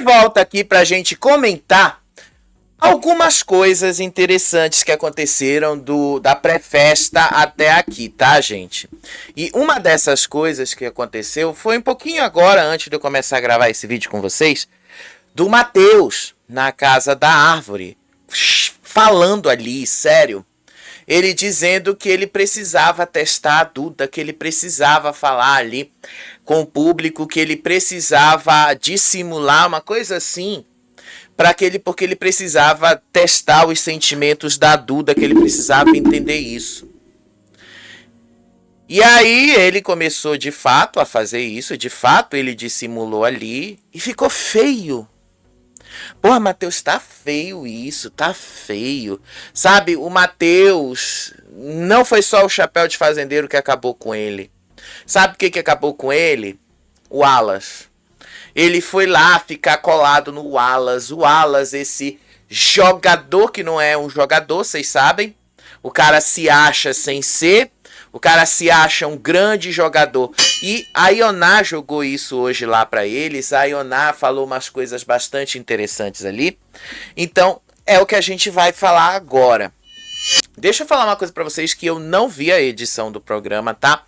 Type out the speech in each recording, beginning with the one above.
volta aqui pra gente comentar algumas coisas interessantes que aconteceram da pré-festa até aqui, tá, gente? E uma dessas coisas que aconteceu foi um pouquinho agora, antes de eu começar a gravar esse vídeo com vocês, do Matheus na Casa da Árvore, falando ali, sério. Ele dizendo que ele precisava testar a Duda, que ele precisava falar ali com o público, que ele precisava dissimular uma coisa assim, porque ele precisava testar os sentimentos da Duda, que ele precisava entender isso. E aí ele começou de fato a fazer isso, de fato ele dissimulou ali e ficou feio. Porra, Matheus, tá feio isso, tá feio. Sabe, o Matheus não foi só o chapéu de fazendeiro que acabou com ele. Sabe o que acabou com ele? O Wallace. Ele foi lá ficar colado no Wallace. O Wallace, esse jogador que não é um jogador, vocês sabem. O cara se acha sem ser. O cara se acha um grande jogador. E a Ioná jogou isso hoje lá para eles. A Ioná falou umas coisas bastante interessantes ali. Então, é o que a gente vai falar agora. Deixa eu falar uma coisa para vocês que eu não vi a edição do programa, tá?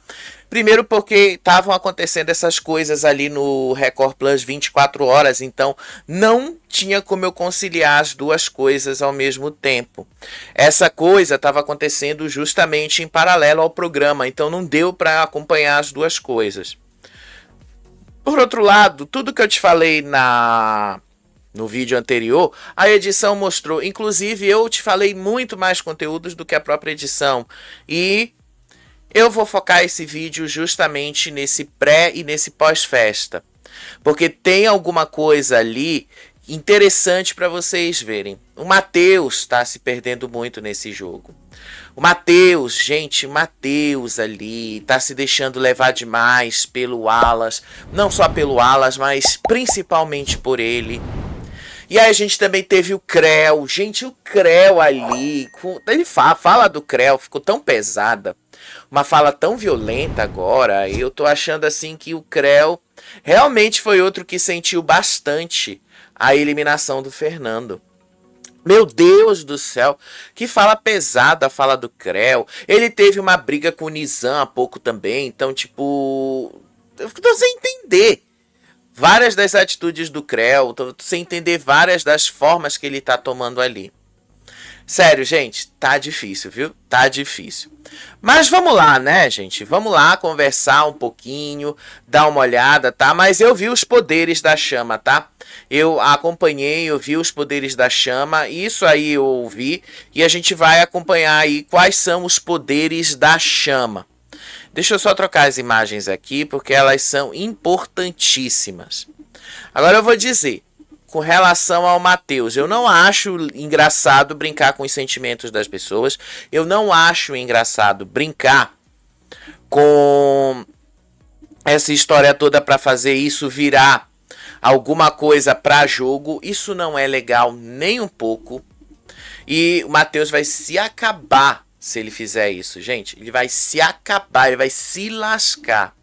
Primeiro porque estavam acontecendo essas coisas ali no Record Plus 24 horas, então não tinha como eu conciliar as duas coisas ao mesmo tempo. Essa coisa estava acontecendo justamente em paralelo ao programa, então não deu para acompanhar as duas coisas. Por outro lado, tudo que eu te falei no vídeo anterior, a edição mostrou. Inclusive, eu te falei muito mais conteúdos do que a própria edição. E eu vou focar esse vídeo justamente nesse pré e nesse pós-festa. Porque tem alguma coisa ali interessante para vocês verem. O Matheus está se perdendo muito nesse jogo. O Matheus, gente, o Matheus ali está se deixando levar demais pelo Wallace. Não só pelo Wallace, mas principalmente por ele. E aí a gente também teve o Creu. Gente, o Creu ali. Ele fala do Creu, ficou tão pesada. Uma fala tão violenta agora. Eu tô achando assim que o Creu realmente foi outro que sentiu bastante a eliminação do Fernando. Meu Deus do céu, que fala pesada a fala do Creu. Ele teve uma briga com o Nizam há pouco também. Então, tipo, eu tô sem entender várias das atitudes do Creu, tô sem entender várias das formas que ele tá tomando ali. Sério, gente, tá difícil, viu? Tá difícil. Mas vamos lá, né, gente? Vamos lá conversar um pouquinho, dar uma olhada, tá? Mas eu vi os poderes da chama, tá? Eu acompanhei, eu vi os poderes da chama, isso aí eu ouvi, e a gente vai acompanhar aí quais são os poderes da chama. Deixa eu só trocar as imagens aqui, porque elas são importantíssimas. Agora eu vou dizer, com relação ao Matheus, eu não acho engraçado brincar com os sentimentos das pessoas. Eu não acho engraçado brincar com essa história toda para fazer isso virar alguma coisa para jogo. Isso não é legal nem um pouco. E o Matheus vai se acabar se ele fizer isso, gente. Ele vai se acabar, ele vai se lascar.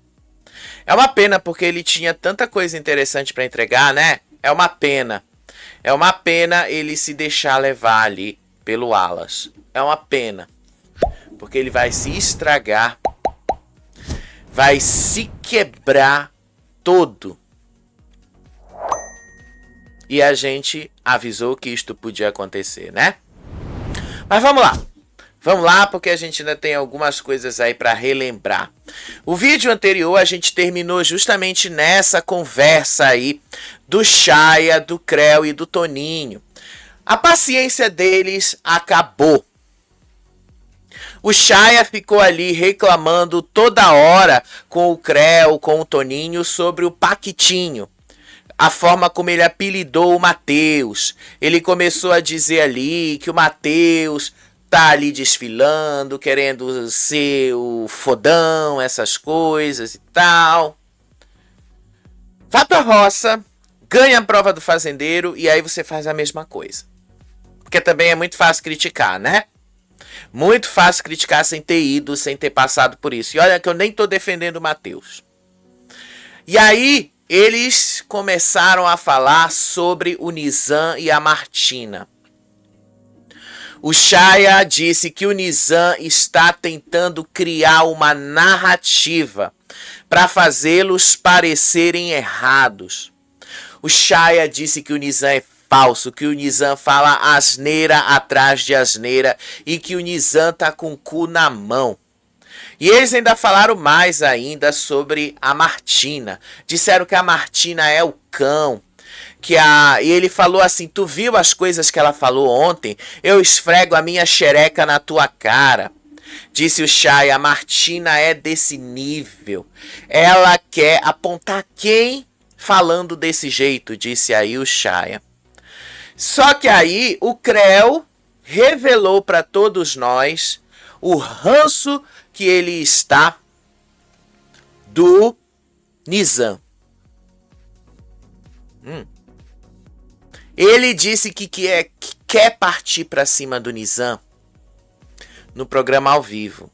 É uma pena porque ele tinha tanta coisa interessante para entregar, né? É uma pena. É uma pena ele se deixar levar ali pelo Wallace. É uma pena. Porque ele vai se estragar. Vai se quebrar todo. E a gente avisou que isto podia acontecer, né? Mas vamos lá. Vamos lá, porque a gente ainda tem algumas coisas aí para relembrar. O vídeo anterior a gente terminou justamente nessa conversa aí do Chaya, do Creu e do Toninho. A paciência deles acabou. O Chaya ficou ali reclamando toda hora com o Creu, com o Toninho sobre o Paquitinho. A forma como ele apelidou o Matheus. Ele começou a dizer ali que o Matheus tá ali desfilando, querendo ser o fodão, essas coisas e tal. Vá pra roça, ganha a prova do fazendeiro e aí você faz a mesma coisa. Porque também é muito fácil criticar, né? Muito fácil criticar sem ter ido, sem ter passado por isso. E olha que eu nem tô defendendo o Matheus. E aí, eles começaram a falar sobre o Nizam e a Martina. O Shaya disse que o Nizam está tentando criar uma narrativa para fazê-los parecerem errados. O Shaya disse que o Nizam é falso, que o Nizam fala asneira atrás de asneira e que o Nizam tá com o cu na mão. E eles ainda falaram mais ainda sobre a Martina. Disseram que a Martina é o cão. E ele falou assim, tu viu as coisas que ela falou ontem? Eu esfrego a minha xereca na tua cara. Disse o Shaya, a Martina é desse nível. Ela quer apontar quem falando desse jeito, disse aí o Shaya. Só que aí o Creu revelou para todos nós o ranço que ele está do Nizam. Ele disse que quer partir para cima do Nizam no programa ao vivo.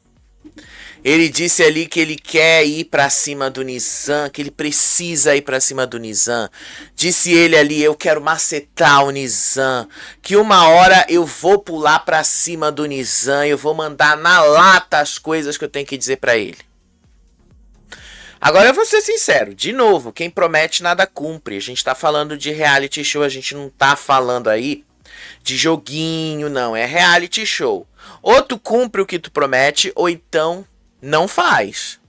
Ele disse ali que ele quer ir para cima do Nizam, que ele precisa ir para cima do Nizam. Disse ele ali, eu quero macetar o Nizam, que uma hora eu vou pular para cima do Nizam, eu vou mandar na lata as coisas que eu tenho que dizer para ele. Agora eu vou ser sincero, de novo, quem promete nada cumpre. A gente tá falando de reality show, a gente não tá falando aí de joguinho, não. É reality show. Ou tu cumpre o que tu promete, ou então não faz.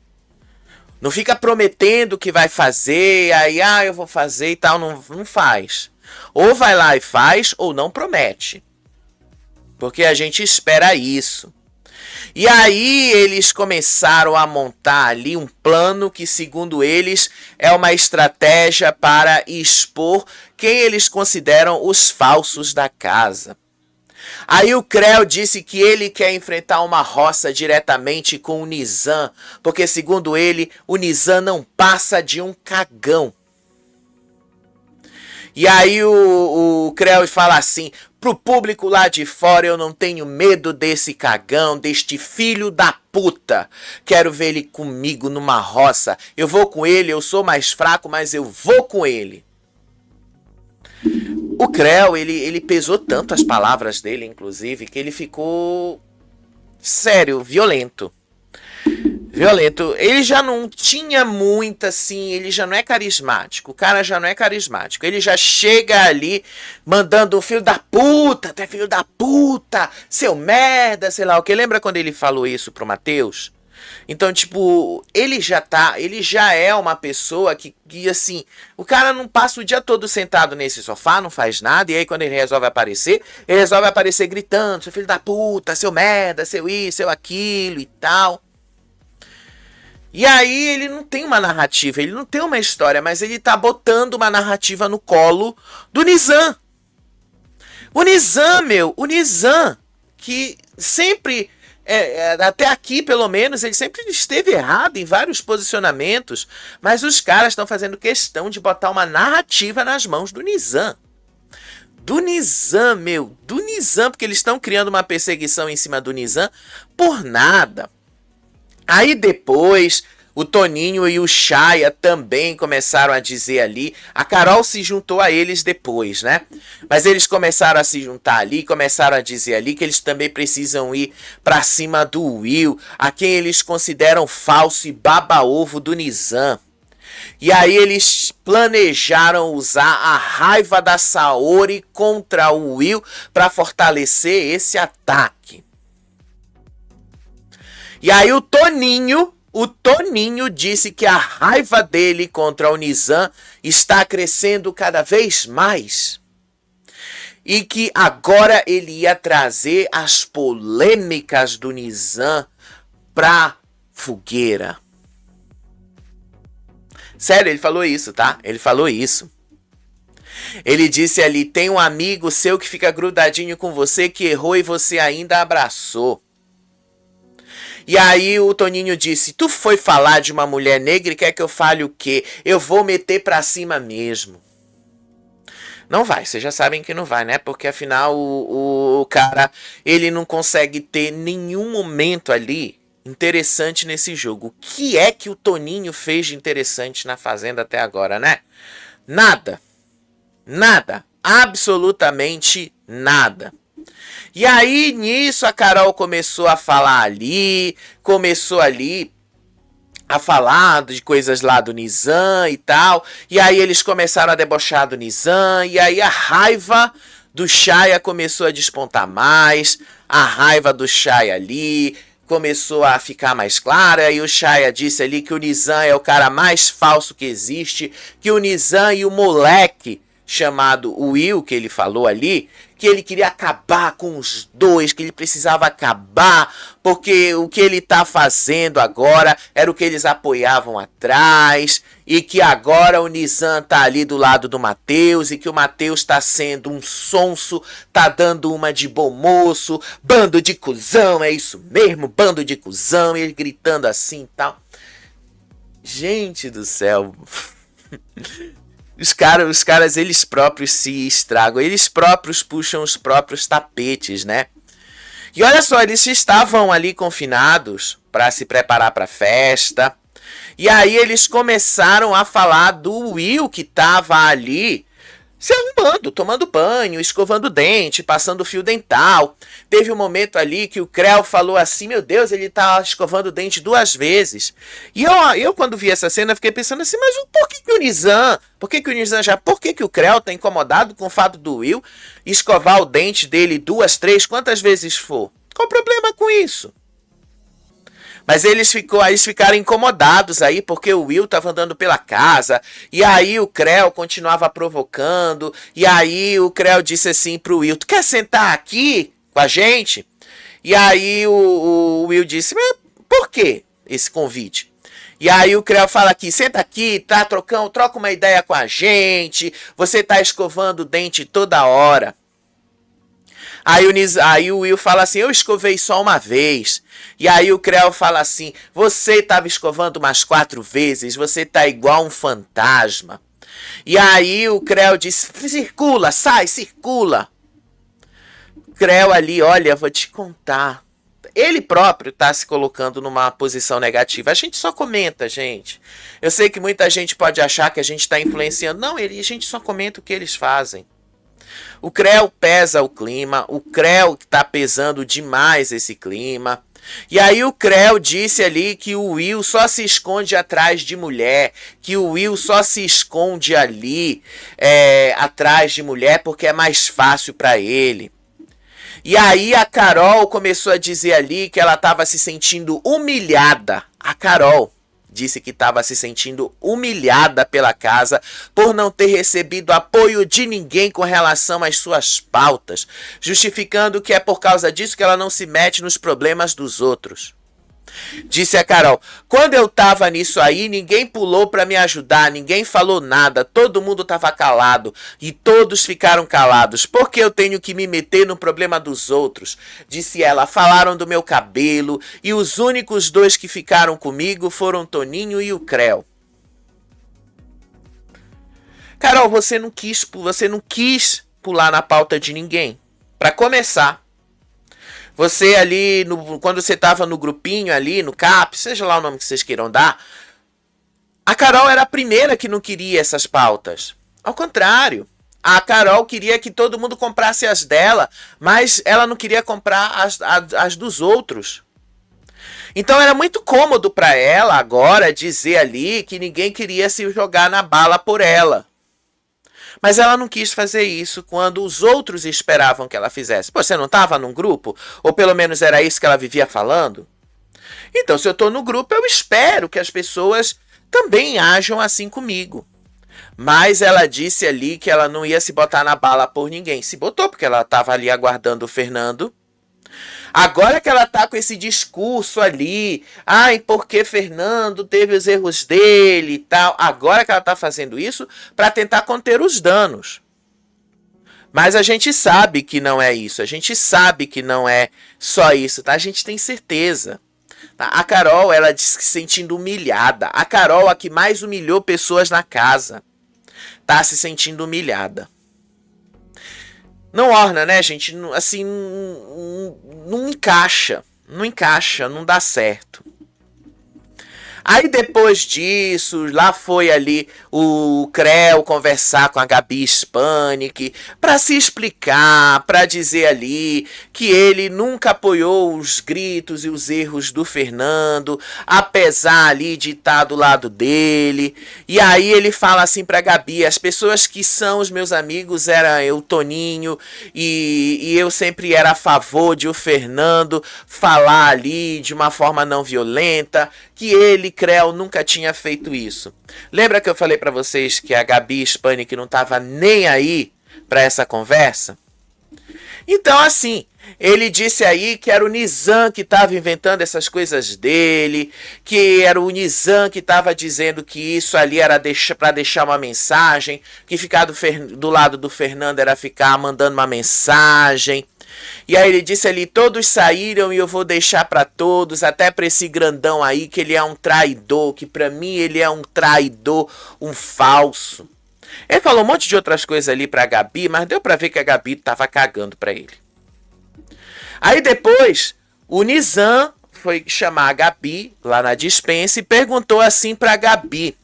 Não fica prometendo que vai fazer, aí eu vou fazer e tal, não faz. Ou vai lá e faz, ou não promete. Porque a gente espera isso. E aí eles começaram a montar ali um plano que, segundo eles, é uma estratégia para expor quem eles consideram os falsos da casa. Aí o Creu disse que ele quer enfrentar uma roça diretamente com o Nizam, porque, segundo ele, o Nizam não passa de um cagão. E aí o Creu fala assim, pro público lá de fora, eu não tenho medo desse cagão, deste filho da puta. Quero ver ele comigo numa roça. Eu vou com ele, eu sou mais fraco, mas eu vou com ele. O Creu, ele pesou tanto as palavras dele, inclusive, que ele ficou, sério, violento. Ele já não tinha muita, assim, ele já não é carismático. O cara já não é carismático. Ele já chega ali mandando filho da puta, tu é filho da puta, seu merda, sei lá o que. Lembra quando ele falou isso pro Matheus? Então, tipo, ele já é uma pessoa que assim, o cara não passa o dia todo sentado nesse sofá, não faz nada, e aí quando ele resolve aparecer gritando, seu filho da puta, seu merda, seu isso, seu aquilo e tal. E aí ele não tem uma narrativa, ele não tem uma história, mas ele tá botando uma narrativa no colo do Nizam. O Nizam, que sempre, até aqui pelo menos, ele sempre esteve errado em vários posicionamentos, mas os caras estão fazendo questão de botar uma narrativa nas mãos do Nizam. Do Nizam, porque eles estão criando uma perseguição em cima do Nizam por nada. Aí depois, o Toninho e o Shaya também começaram a dizer ali. A Carol se juntou a eles depois, né? Mas eles começaram a se juntar ali, começaram a dizer ali que eles também precisam ir pra cima do Will, a quem eles consideram falso e baba-ovo do Nizam. E aí eles planejaram usar a raiva da Saori contra o Will para fortalecer esse ataque. E aí o Toninho disse que a raiva dele contra o Nizam está crescendo cada vez mais. E que agora ele ia trazer as polêmicas do Nizam pra fogueira. Sério, ele falou isso, tá? Ele falou isso. Ele disse ali, tem um amigo seu que fica grudadinho com você, que errou e você ainda abraçou. E aí o Toninho disse, tu foi falar de uma mulher negra e quer que eu fale o quê? Eu vou meter pra cima mesmo. Não vai, vocês já sabem que não vai, né? Porque afinal o cara, ele não consegue ter nenhum momento ali interessante nesse jogo? O que é que o Toninho fez de interessante na Fazenda até agora, né? Nada. Nada. Absolutamente nada. E aí, nisso, a Carol começou a falar ali, a falar de coisas lá do Nizam e tal. E aí eles começaram a debochar do Nizam. E aí a raiva do Chay começou a despontar mais. A raiva do Chay ali começou a ficar mais clara. E o Chay disse ali que o Nizam é o cara mais falso que existe. Que o Nizam e o moleque chamado Will, que ele falou ali, que ele queria acabar com os dois, que ele precisava acabar, porque o que ele tá fazendo agora era o que eles apoiavam atrás, e que agora o Nizam tá ali do lado do Matheus, e que o Matheus tá sendo um sonso, tá dando uma de bom moço, bando de cuzão, é isso mesmo, bando de cuzão, e ele gritando assim e tal. Gente do céu... Os caras, eles próprios se estragam, eles próprios puxam os próprios tapetes, né? E olha só, eles estavam ali confinados para se preparar para a festa. E aí eles começaram a falar do Will que tava ali se arrumando, tomando banho, escovando dente, passando fio dental. Teve um momento ali que o Creu falou assim, meu Deus, ele tá escovando o dente 2 vezes. E eu quando vi essa cena, fiquei pensando assim, mas por que o Nizam, por que o Creu tá incomodado com o fato do Will escovar o dente dele 2, 3, quantas vezes for? Qual o problema com isso? Mas eles ficaram incomodados aí, porque o Will tava andando pela casa, e aí o Creu continuava provocando, e aí o Creu disse assim pro Will, tu quer sentar aqui com a gente? E aí o Will disse, mas por que esse convite? E aí o Creu fala aqui, senta aqui, tá, troca uma ideia com a gente, você tá escovando o dente toda hora. Aí o Will fala assim, eu escovei só uma vez. E aí o Creu fala assim, você estava escovando umas 4 vezes, você tá igual um fantasma. E aí o Creu disse, circula, sai, circula. O Creu ali, olha, vou te contar. Ele próprio tá se colocando numa posição negativa. A gente só comenta, gente. Eu sei que muita gente pode achar que a gente está influenciando. Não, a gente só comenta o que eles fazem. O Creu pesa o clima, o Creu está pesando demais esse clima. E aí o Creu disse ali que o Will só se esconde atrás de mulher, que o Will só se esconde ali atrás de mulher porque é mais fácil para ele. E aí a Carol começou a dizer ali que ela estava se sentindo humilhada. A Carol disse que estava se sentindo humilhada pela casa por não ter recebido apoio de ninguém com relação às suas pautas, justificando que é por causa disso que ela não se mete nos problemas dos outros. Disse a Carol, quando eu tava nisso aí, ninguém pulou para me ajudar, ninguém falou nada, todo mundo tava calado e todos ficaram calados, porque eu tenho que me meter no problema dos outros. Disse ela, falaram do meu cabelo e os únicos 2 que ficaram comigo foram Toninho e o Creu. Carol, você não quis pular na pauta de ninguém. Para começar, você ali, quando você estava no grupinho ali, no CAP, seja lá o nome que vocês queiram dar, a Carol era a primeira que não queria essas pautas. Ao contrário, a Carol queria que todo mundo comprasse as dela, mas ela não queria comprar as dos outros. Então era muito cômodo para ela agora dizer ali que ninguém queria se jogar na bala por ela. Mas ela não quis fazer isso quando os outros esperavam que ela fizesse. Pô, você não estava num grupo? Ou pelo menos era isso que ela vivia falando? Então, se eu estou no grupo, eu espero que as pessoas também ajam assim comigo. Mas ela disse ali que ela não ia se botar na bala por ninguém. Se botou, porque ela estava ali aguardando o Fernando. Agora que ela tá com esse discurso ali, ai, porque Fernando teve os erros dele e tal, agora que ela tá fazendo isso para tentar conter os danos. Mas a gente sabe que não é isso, a gente sabe que não é só isso, tá? A gente tem certeza. Tá? A Carol, ela diz que se sentindo humilhada. A Carol, a que mais humilhou pessoas na casa, tá se sentindo humilhada. Não orna, né, gente? Assim, não encaixa. Não encaixa, não dá certo. Aí depois disso, lá foi ali o Creu conversar com a Gabi Spanik para se explicar, para dizer ali que ele nunca apoiou os gritos e os erros do Fernando, apesar ali de estar do lado dele. E aí ele fala assim para Gabi: as pessoas que são os meus amigos era eu, Toninho, e eu sempre era a favor de o Fernando falar ali de uma forma não violenta, que ele, Creu, nunca tinha feito isso. Lembra que eu falei para vocês que a Gabi Spanik não estava nem aí para essa conversa? Então, assim, ele disse aí que era o Nizam que estava inventando essas coisas dele, que era o Nizam que estava dizendo que isso ali era para deixar uma mensagem, que ficar do lado do Fernando era ficar mandando uma mensagem. E aí ele disse ali: todos saíram e eu vou deixar para todos, até para esse grandão aí, que ele é um traidor, que para mim ele é um traidor, um falso. Ele falou um monte de outras coisas ali pra Gabi, mas deu pra ver que a Gabi tava cagando pra ele. Aí depois, o Nizam foi chamar a Gabi lá na dispensa e perguntou assim pra Gabi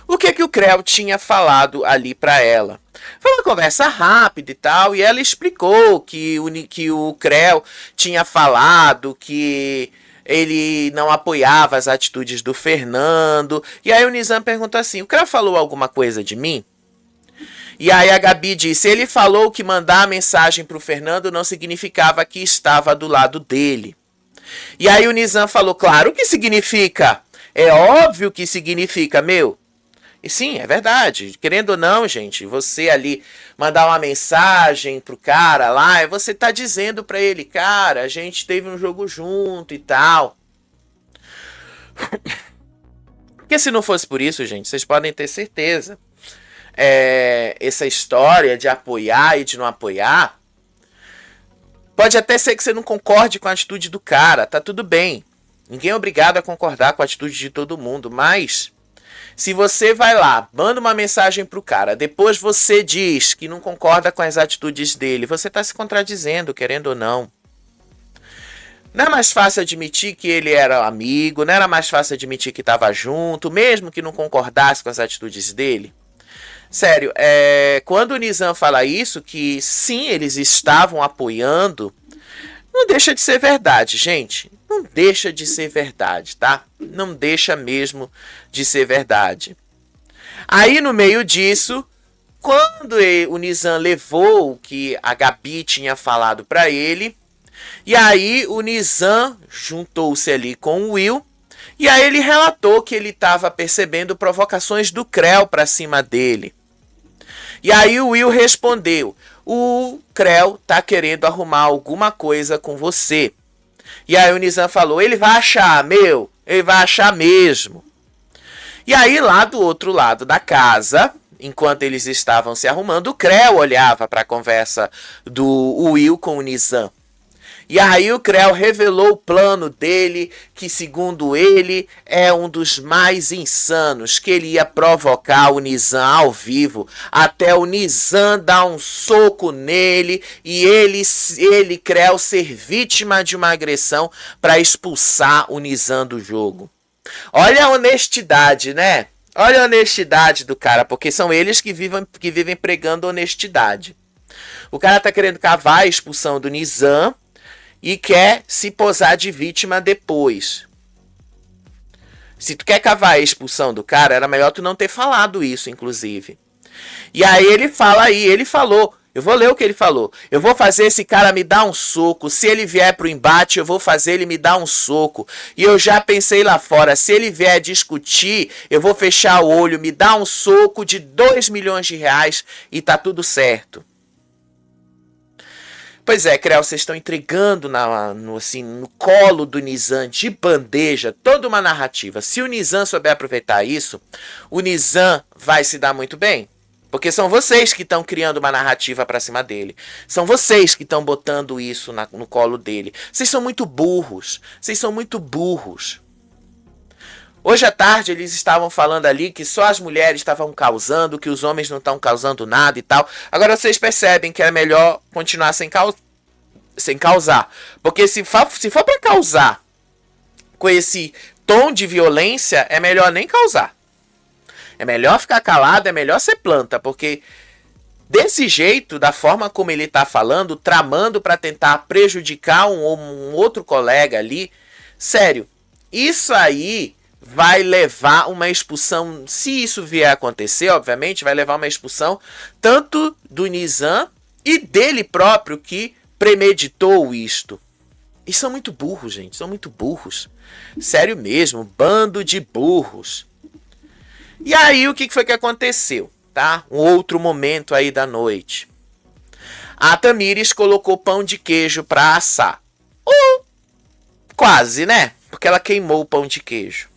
o que o Creu tinha falado ali pra ela. Foi uma conversa rápida e tal, e ela explicou que o Creu tinha falado que ele não apoiava as atitudes do Fernando. E aí o Nizam perguntou assim: o Creu falou alguma coisa de mim? E aí a Gabi disse: ele falou que mandar a mensagem pro Fernando não significava que estava do lado dele. E aí o Nizam falou: claro que significa. É óbvio que significa, meu. E sim, é verdade. Querendo ou não, gente, você ali mandar uma mensagem pro cara lá, você tá dizendo pra ele: cara, a gente teve um jogo junto e tal. Porque se não fosse por isso, gente, vocês podem ter certeza. Essa história de apoiar e de não apoiar, pode até ser que você não concorde com a atitude do cara, tá tudo bem. Ninguém é obrigado a concordar com a atitude de todo mundo, mas se você vai lá, manda uma mensagem pro cara, depois você diz que não concorda com as atitudes dele, você tá se contradizendo, querendo ou não. Não é mais fácil admitir que ele era amigo, não era mais fácil admitir que estava junto, mesmo que não concordasse com as atitudes dele? Sério, quando o Nizam fala isso, que sim, eles estavam apoiando, não deixa de ser verdade, gente. Não deixa de ser verdade, tá? Não deixa mesmo de ser verdade. Aí, no meio disso, quando o Nizam levou o que a Gabi tinha falado para ele, e aí o Nizam juntou-se ali com o Will, e aí ele relatou que ele estava percebendo provocações do Creu para cima dele. E aí o Will respondeu: o Creu tá querendo arrumar alguma coisa com você. E aí o Nizam falou: ele vai achar, meu, ele vai achar mesmo. E aí lá do outro lado da casa, enquanto eles estavam se arrumando, o Creu olhava para a conversa do Will com o Nizam. E aí o Creu revelou o plano dele, que segundo ele é um dos mais insanos, que ele ia provocar o Nizam ao vivo, até o Nizam dar um soco nele e ele Creu, ser vítima de uma agressão para expulsar o Nizam do jogo. Olha a honestidade, né? Olha a honestidade do cara, porque são eles que vivem pregando honestidade. O cara tá querendo cavar a expulsão do Nizam e quer se posar de vítima depois. Se tu quer cavar a expulsão do cara, era melhor tu não ter falado isso, inclusive. E aí ele falou, eu vou ler o que ele falou: eu vou fazer esse cara me dar um soco, se ele vier pro embate, eu vou fazer ele me dar um soco. E eu já pensei lá fora, se ele vier discutir, eu vou fechar o olho, me dar um soco de 2 milhões de reais e tá tudo certo. Pois é, Creu, vocês estão entregando no colo do Nizam de bandeja toda uma narrativa. Se o Nizam souber aproveitar isso, o Nizam vai se dar muito bem. Porque são vocês que estão criando uma narrativa para cima dele. São vocês que estão botando isso no colo dele. Vocês são muito burros. Vocês são muito burros. Hoje à tarde eles estavam falando ali que só as mulheres estavam causando, que os homens não estão causando nada e tal. Agora vocês percebem que é melhor continuar sem causar. Porque se for para causar com esse tom de violência, é melhor nem causar. É melhor ficar calado, é melhor ser planta, porque desse jeito, da forma como ele tá falando, tramando para tentar prejudicar um outro colega ali, sério, isso aí vai levar uma expulsão, se isso vier a acontecer, obviamente, vai levar uma expulsão tanto do Nizam e dele próprio que premeditou isto. E são muito burros, gente, são muito burros. Sério mesmo, bando de burros. E aí, o que foi que aconteceu? Tá? Um outro momento aí da noite. A Tamires colocou pão de queijo para assar. Quase, né? Porque ela queimou o pão de queijo.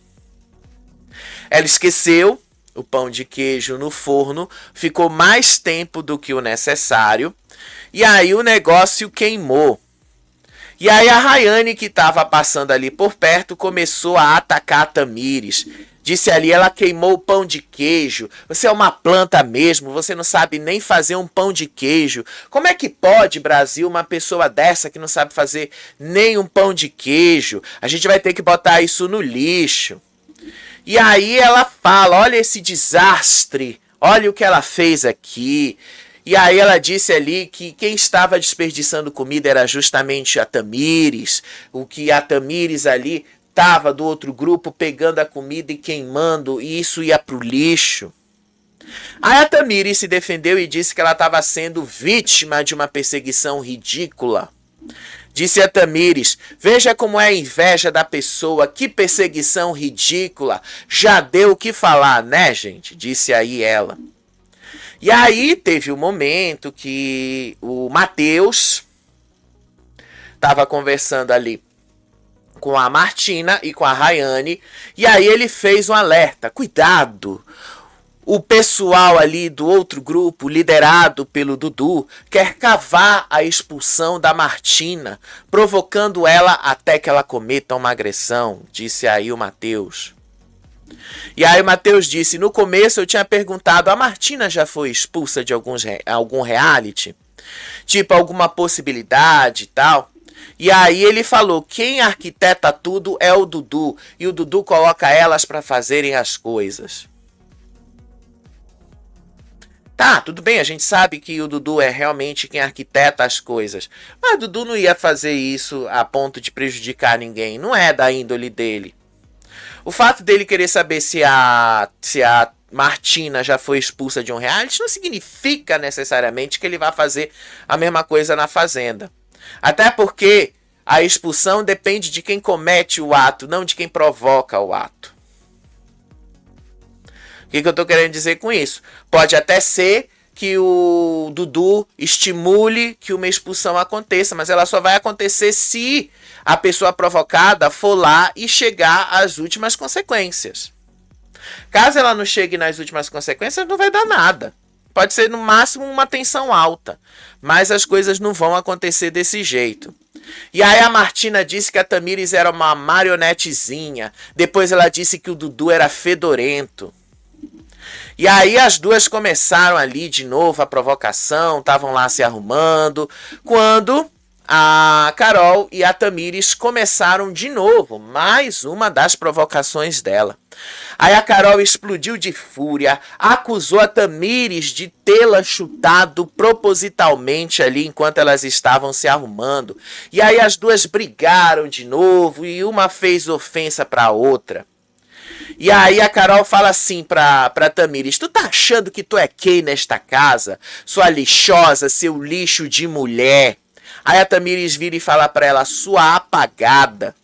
Ela esqueceu o pão de queijo no forno, ficou mais tempo do que o necessário, e aí o negócio queimou. E aí a Rayane, que estava passando ali por perto, começou a atacar a Tamires. Disse ali, ela queimou o pão de queijo. Você é uma planta mesmo, você não sabe nem fazer um pão de queijo. Como é que pode, Brasil, uma pessoa dessa que não sabe fazer nem um pão de queijo? A gente vai ter que botar isso no lixo. E aí ela fala, olha esse desastre, olha o que ela fez aqui. E aí ela disse ali que quem estava desperdiçando comida era justamente a Tamires, o que a Tamires ali estava do outro grupo pegando a comida e queimando, e isso ia pro lixo. Aí a Tamires se defendeu e disse que ela estava sendo vítima de uma perseguição ridícula. Disse a Tamires, veja como é a inveja da pessoa, que perseguição ridícula. Já deu o que falar, né, gente? Disse aí ela. E aí teve um momento que o Matheus estava conversando ali com a Martina e com a Rayane, e aí ele fez um alerta, cuidado, o pessoal ali do outro grupo, liderado pelo Dudu, quer cavar a expulsão da Martina, provocando ela até que ela cometa uma agressão, disse aí o Matheus. E aí o Matheus disse, no começo eu tinha perguntado, a Martina já foi expulsa de algum reality? Tipo, alguma possibilidade e tal? E aí ele falou, quem arquiteta tudo é o Dudu, e o Dudu coloca elas para fazerem as coisas. Tá, tudo bem, a gente sabe que o Dudu é realmente quem arquiteta as coisas. Mas o Dudu não ia fazer isso a ponto de prejudicar ninguém, não é da índole dele. O fato dele querer saber se a Martina já foi expulsa de um reality não significa necessariamente que ele vai fazer a mesma coisa na Fazenda. Até porque a expulsão depende de quem comete o ato, não de quem provoca o ato. O que eu estou querendo dizer com isso? Pode até ser que o Dudu estimule que uma expulsão aconteça, mas ela só vai acontecer se a pessoa provocada for lá e chegar às últimas consequências. Caso ela não chegue nas últimas consequências, não vai dar nada. Pode ser no máximo uma tensão alta, mas as coisas não vão acontecer desse jeito. E aí a Martina disse que a Tamires era uma marionetezinha. Depois ela disse que o Dudu era fedorento. E aí as duas começaram ali de novo a provocação, estavam lá se arrumando, quando a Carol e a Tamires começaram de novo, mais uma das provocações dela. Aí a Carol explodiu de fúria, acusou a Tamires de tê-la chutado propositalmente ali enquanto elas estavam se arrumando. E aí as duas brigaram de novo e uma fez ofensa para a outra. E aí a Carol fala assim pra Tamires, tu tá achando que tu é quem nesta casa? Sua lixosa, seu lixo de mulher. Aí a Tamires vira e fala pra ela, sua apagada.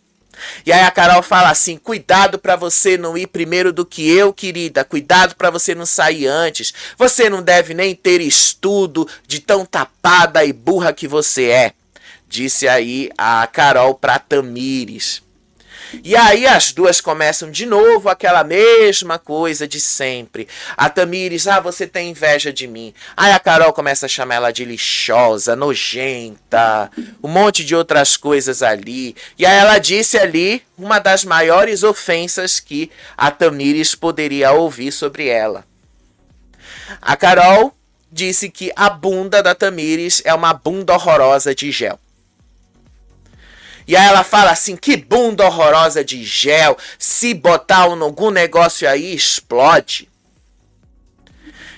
E aí a Carol fala assim, cuidado pra você não ir primeiro do que eu, querida. Cuidado pra você não sair antes. Você não deve nem ter estudo de tão tapada e burra que você é. Disse aí a Carol pra Tamires. E aí as duas começam de novo aquela mesma coisa de sempre. A Tamires, você tem inveja de mim. Aí a Carol começa a chamar ela de lixosa, nojenta, um monte de outras coisas ali. E aí ela disse ali uma das maiores ofensas que a Tamires poderia ouvir sobre ela. A Carol disse que a bunda da Tamires é uma bunda horrorosa de gel. E aí ela fala assim, que bunda horrorosa de gel, se botar algum negócio aí, explode.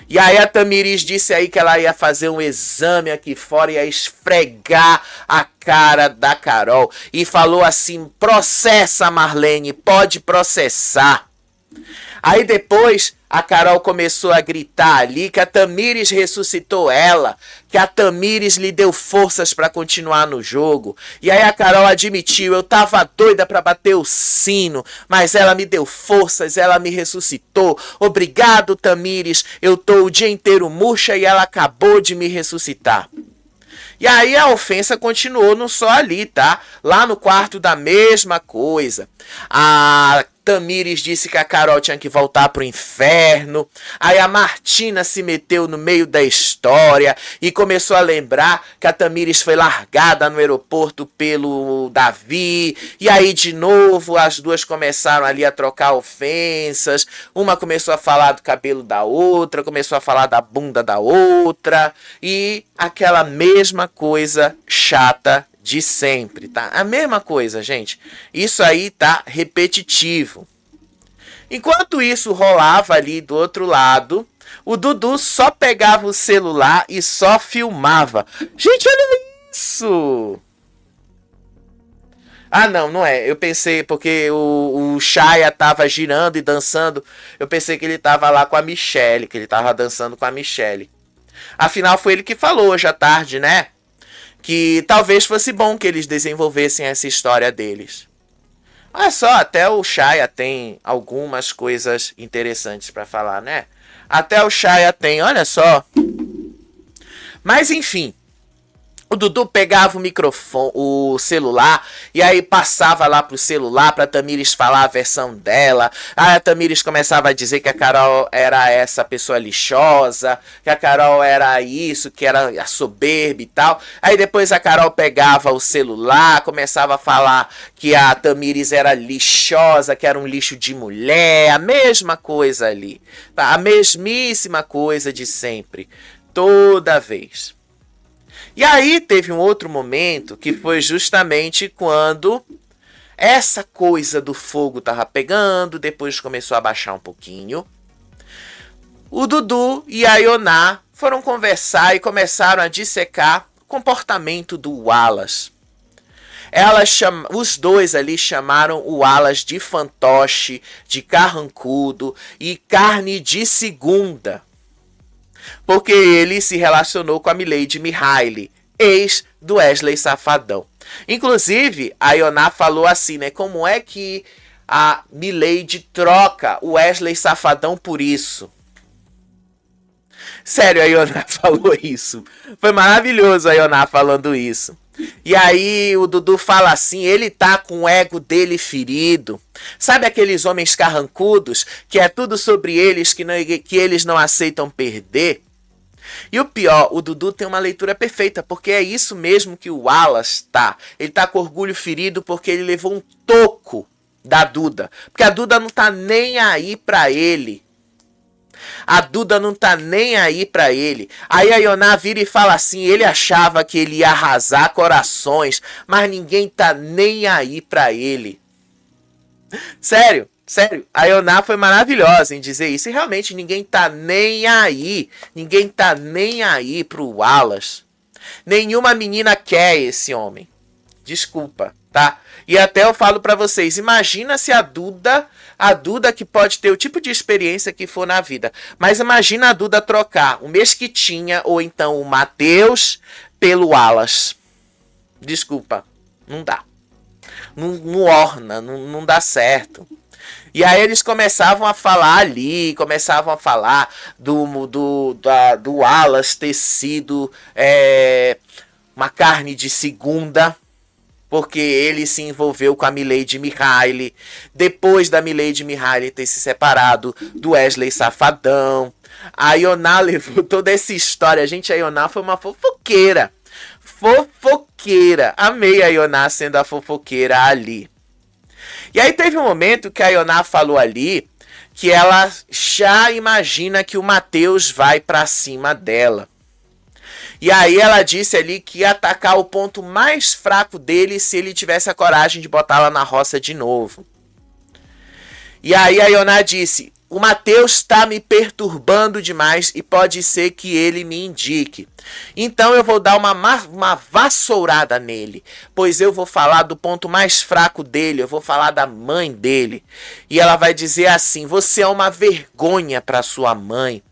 E aí a Tamires disse aí que ela ia fazer um exame aqui fora, ia esfregar a cara da Carol. E falou assim, processa Marlene, pode processar. Aí depois a Carol começou a gritar ali que a Tamires ressuscitou ela, que a Tamires lhe deu forças para continuar no jogo. E aí a Carol admitiu, eu tava doida para bater o sino, mas ela me deu forças, ela me ressuscitou. Obrigado, Tamires, eu tô o dia inteiro murcha e ela acabou de me ressuscitar. E aí a ofensa continuou não só ali, tá? Lá no quarto da mesma coisa. A Tamires disse que a Carol tinha que voltar pro inferno. Aí a Martina se meteu no meio da história e começou a lembrar que a Tamires foi largada no aeroporto pelo Davi. E aí de novo as duas começaram ali a trocar ofensas. Uma começou a falar do cabelo da outra, começou a falar da bunda da outra. E aquela mesma coisa chata de sempre, tá? A mesma coisa, gente. Isso aí tá repetitivo. Enquanto isso rolava ali do outro lado, o Dudu só pegava o celular e só filmava. Gente, olha isso! Ah, não, não é. Eu pensei, porque o Shaya tava girando e dançando, eu pensei que ele tava lá com a Michelle, que ele tava dançando com a Michelle. Afinal, foi ele que falou hoje à tarde, né? Que talvez fosse bom que eles desenvolvessem essa história deles. Olha só, até o Shaya tem algumas coisas interessantes para falar, né? Até o Shaya tem, olha só. Mas enfim, o Dudu pegava o microfone, o celular, e aí passava lá pro celular pra Tamires falar a versão dela. Aí a Tamires começava a dizer que a Carol era essa pessoa lixosa, que a Carol era isso, que era a soberba e tal. Aí depois a Carol pegava o celular, começava a falar que a Tamires era lixosa, que era um lixo de mulher, a mesma coisa ali. Tá? A mesmíssima coisa de sempre, toda vez. E aí teve um outro momento que foi justamente quando essa coisa do fogo tava pegando, depois começou a baixar um pouquinho. O Dudu e a Ioná foram conversar e começaram a dissecar o comportamento do Wallace. Os dois ali chamaram o Wallace de fantoche, de carrancudo e carne de segunda. Porque ele se relacionou com a Milady Mihaly, ex do Wesley Safadão. Inclusive, a Ioná falou assim, né? Como é que a Milady troca o Wesley Safadão por isso? Sério, a Ioná falou isso. Foi maravilhoso a Ioná falando isso. E aí o Dudu fala assim, ele tá com o ego dele ferido. Sabe aqueles homens carrancudos que é tudo sobre eles, que eles não aceitam perder? E o pior, o Dudu tem uma leitura perfeita, porque é isso mesmo que o Wallace tá. Ele tá com orgulho ferido porque ele levou um toco da Duda. Porque a Duda não tá nem aí pra ele. A Duda não tá nem aí pra ele. Aí a Ioná vira e fala assim, ele achava que ele ia arrasar corações, mas ninguém tá nem aí pra ele. Sério, sério, a Ioná foi maravilhosa em dizer isso. E realmente ninguém tá nem aí. Ninguém tá nem aí pro Wallace. Nenhuma menina quer esse homem. Desculpa, tá? E até eu falo pra vocês, imagina se a Duda que pode ter o tipo de experiência que for na vida, mas imagina a Duda trocar o Mesquitinha ou então o Matheus pelo Wallace. Desculpa, não dá. Não orna, não dá certo. E aí eles começavam a falar ali, começavam a falar do Wallace ter sido uma carne de segunda, porque ele se envolveu com a Milady Mihaly, depois da Milady Mihaly ter se separado do Wesley Safadão. A Ioná levou toda essa história. Gente, a Ioná foi uma fofoqueira. Fofoqueira. Amei a Ioná sendo a fofoqueira ali. E aí teve um momento que a Ioná falou ali que ela já imagina que o Matheus vai pra cima dela. E aí ela disse ali que ia atacar o ponto mais fraco dele se ele tivesse a coragem de botá-la na roça de novo. E aí a Ioná disse: o Mateus está me perturbando demais e pode ser que ele me indique. Então eu vou dar uma vassourada nele, pois eu vou falar do ponto mais fraco dele, eu vou falar da mãe dele. E ela vai dizer assim: você é uma vergonha para sua mãe.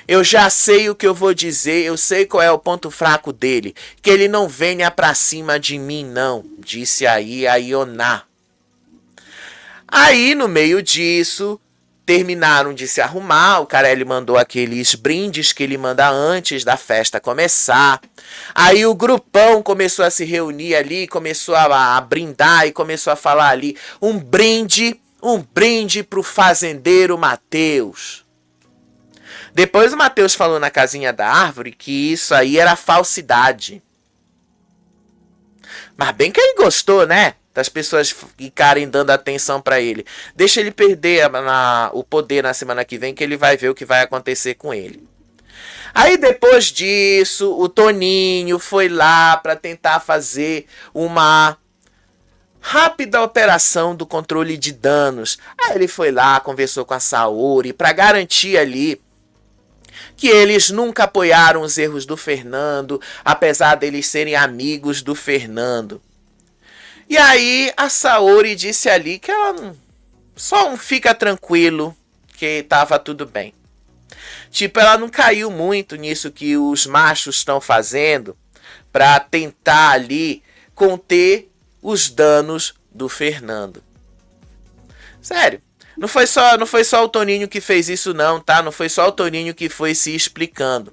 Eu já sei o que eu vou dizer, eu sei qual é o ponto fraco dele. Que ele não venha para cima de mim não, disse aí a Ioná. Aí, no meio disso, terminaram de se arrumar. O Carelli mandou aqueles brindes que ele manda antes da festa começar. Aí o grupão começou a se reunir ali, começou a brindar e começou a falar ali: um brinde pro fazendeiro Mateus. Depois o Mateus falou na casinha da árvore que isso aí era falsidade. Mas bem que ele gostou, né? Das pessoas ficarem dando atenção para ele. Deixa ele perder o poder na semana que vem, que ele vai ver o que vai acontecer com ele. Aí depois disso, o Toninho foi lá para tentar fazer uma rápida operação do controle de danos. Aí ele foi lá, conversou com a Saori para garantir ali que eles nunca apoiaram os erros do Fernando, apesar deles serem amigos do Fernando. E aí a Saori disse ali que ela só um fica tranquilo, que tava tudo bem. Tipo, ela não caiu muito nisso que os machos estão fazendo para tentar ali conter os danos do Fernando. Sério, não foi só o Toninho que fez isso não, tá? Não foi só o Toninho que foi se explicando.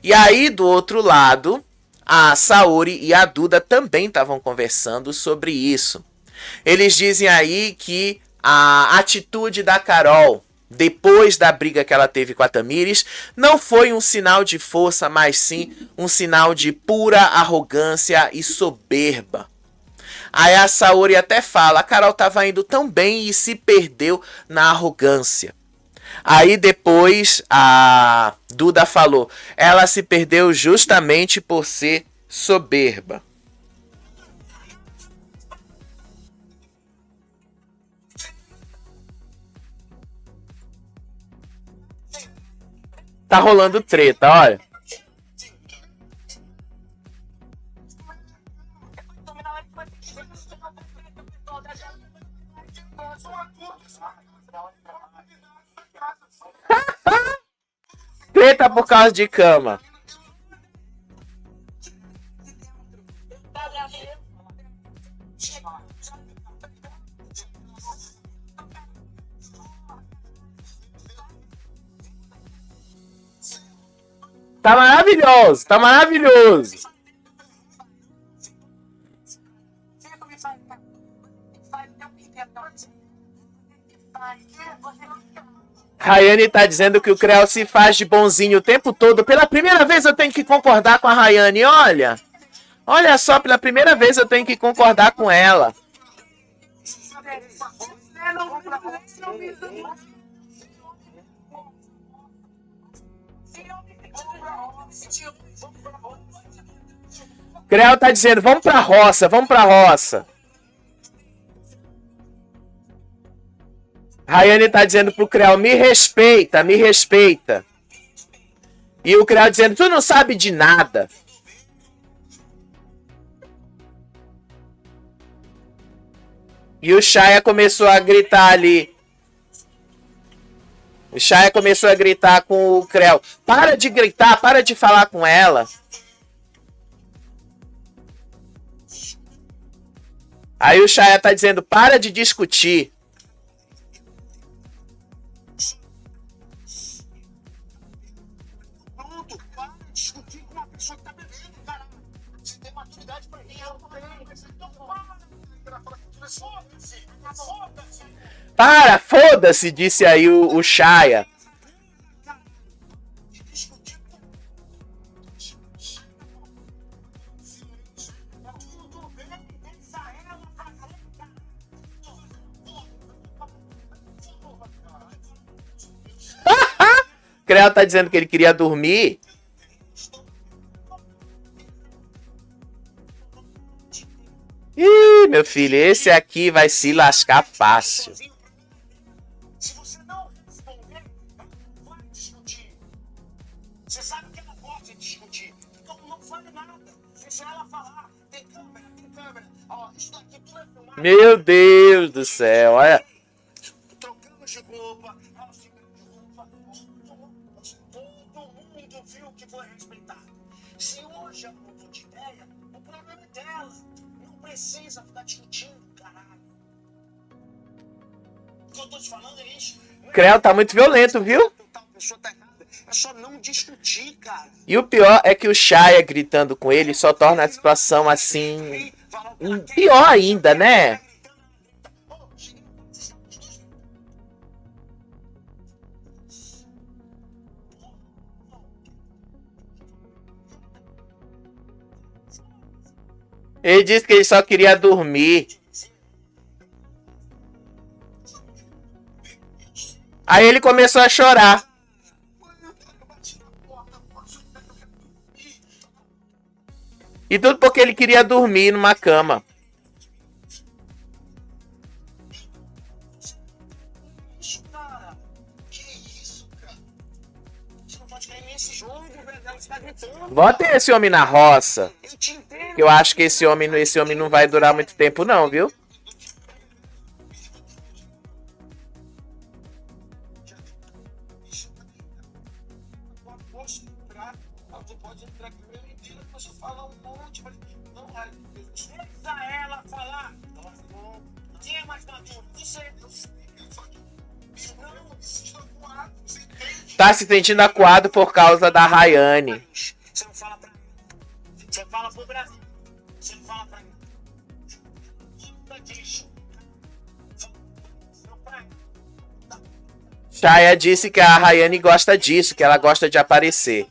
E aí do outro lado, a Saori e a Duda também estavam conversando sobre isso. Eles dizem aí que a atitude da Carol, depois da briga que ela teve com a Tamires, não foi um sinal de força, mas sim um sinal de pura arrogância e soberba. Aí a Saori até fala: a Carol estava indo tão bem e se perdeu na arrogância. Aí depois a Duda falou: ela se perdeu justamente por ser soberba. Tá rolando treta, olha. Treta por causa de cama. Tá maravilhoso, tá maravilhoso. Rayane tá dizendo que o Creu se faz de bonzinho o tempo todo. Pela primeira vez eu tenho que concordar com a Rayane, olha. Olha só, pela primeira vez eu tenho que concordar com ela. Creu tá dizendo: vamos pra roça, vamos pra roça. Rayane tá dizendo pro Creu: me respeita, me respeita. E o Creu dizendo: tu não sabe de nada. E o Shaya começou a gritar ali. O Shaya começou a gritar com o Creu: para de gritar, para de falar com ela. Aí o Shaya tá dizendo: para de discutir. Para, foda-se, disse aí o Shaya. Creu tá dizendo que ele queria dormir. meu filho, esse aqui vai se lascar fácil. Se você não responder, vai discutir. Você sabe que ela gosta de discutir. Então não fale nada. Deixa ela falar. Tem câmera, tem câmera. Ó, isso daqui tudo é filmado. Meu Deus do céu, olha. Trocamos de roupa, ela fica de roupa. Todo mundo viu que foi respeitado. Se hoje ela mudou de ideia, o problema é dela. Não precisa ficar discutindo, caralho. O que eu tô te falando é isso. Creu tá muito violento, viu? Tal pessoa tá errada. É só não discutir, cara. E o pior é que o Shaya gritando com ele só torna a situação assim pior ainda, né? Ele disse que ele só queria dormir. Aí ele começou a chorar. E tudo porque ele queria dormir numa cama. Isso, cara. Que isso, cara? Você não pode cair nesse jogo, velho. Ela está gritando. Bota esse homem na roça. Eu te entendo. Que eu acho que esse homem não vai durar muito tempo não, viu? Tu pode entrar aqui no meu inteiro, você fala um monte, mas não vai. Deixa ela falar. Ela falou. Quem é mais maduro? Você. Não, precisa acuado. Você entende? Tá se sentindo acuado por causa da Rayane. Você não fala pra mim. Você fala pro Brasil. Você não fala pra mim. Nada disso. Não pra mim. Shaya disse que a Rayane gosta disso, que ela gosta de aparecer.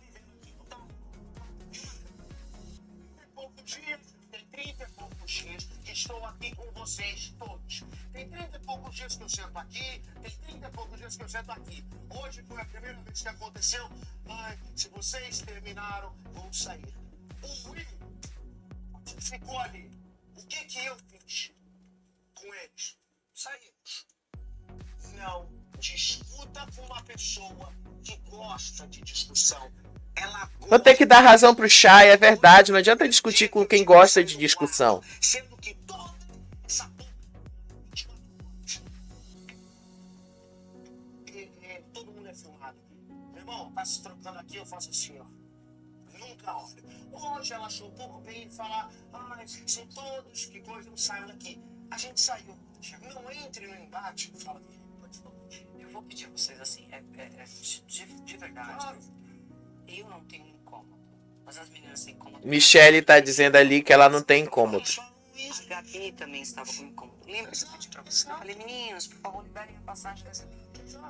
Tem 30 e poucos dias que estou aqui com vocês todos. Tem 30 e poucos dias que eu sento aqui. Tem 30 e poucos dias que eu sento aqui. Hoje foi a primeira vez que aconteceu. Ai, se vocês terminaram, vão sair. O Will ficou ali. O que eu fiz com eles? Saímos. Não discuta com uma pessoa que gosta de discussão. Ela Vou ter que dar razão pro Shaya, é verdade. Não adianta discutir com quem gosta de discussão. Sendo que toda essa todo mundo é filmado. Meu irmão, tá se trocando aqui, eu faço assim, ó. Nunca olho. Hoje ela achou pouco bem falar, se todos que coisa não saiam daqui. A gente saiu. Não entre no embate. Fala aqui. Eu vou pedir a vocês assim, de verdade. Claro. Eu não tenho incômodo, mas as meninas têm incômodo. Michelle tá dizendo ali que ela não tem incômodo. A Gabi também estava com incômodo. Lembra que eu pedi pra vocês? Eu falei, meninos, por favor, liberem a passagem dessa.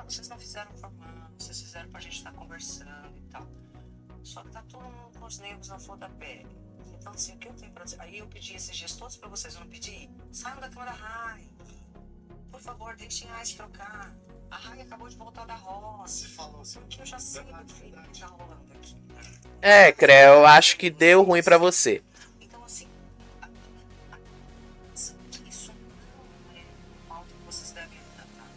Vocês não fizeram formal, vocês fizeram pra gente estar conversando e tal. Só que tá todo mundo com os nervos na flor da pele. Então, assim, o que eu tenho pra dizer? Aí eu pedi esses dias todos pra vocês, eu não pedi? Saiam da cama da Rai. Por favor, deixem a Rai trocar. A Rai acabou de voltar da roça. Você falou assim. Porque eu já sei o que tá rolando aqui. É, Creu, eu acho que deu ruim pra você. Então, assim, isso não é algo que vocês devem tratar.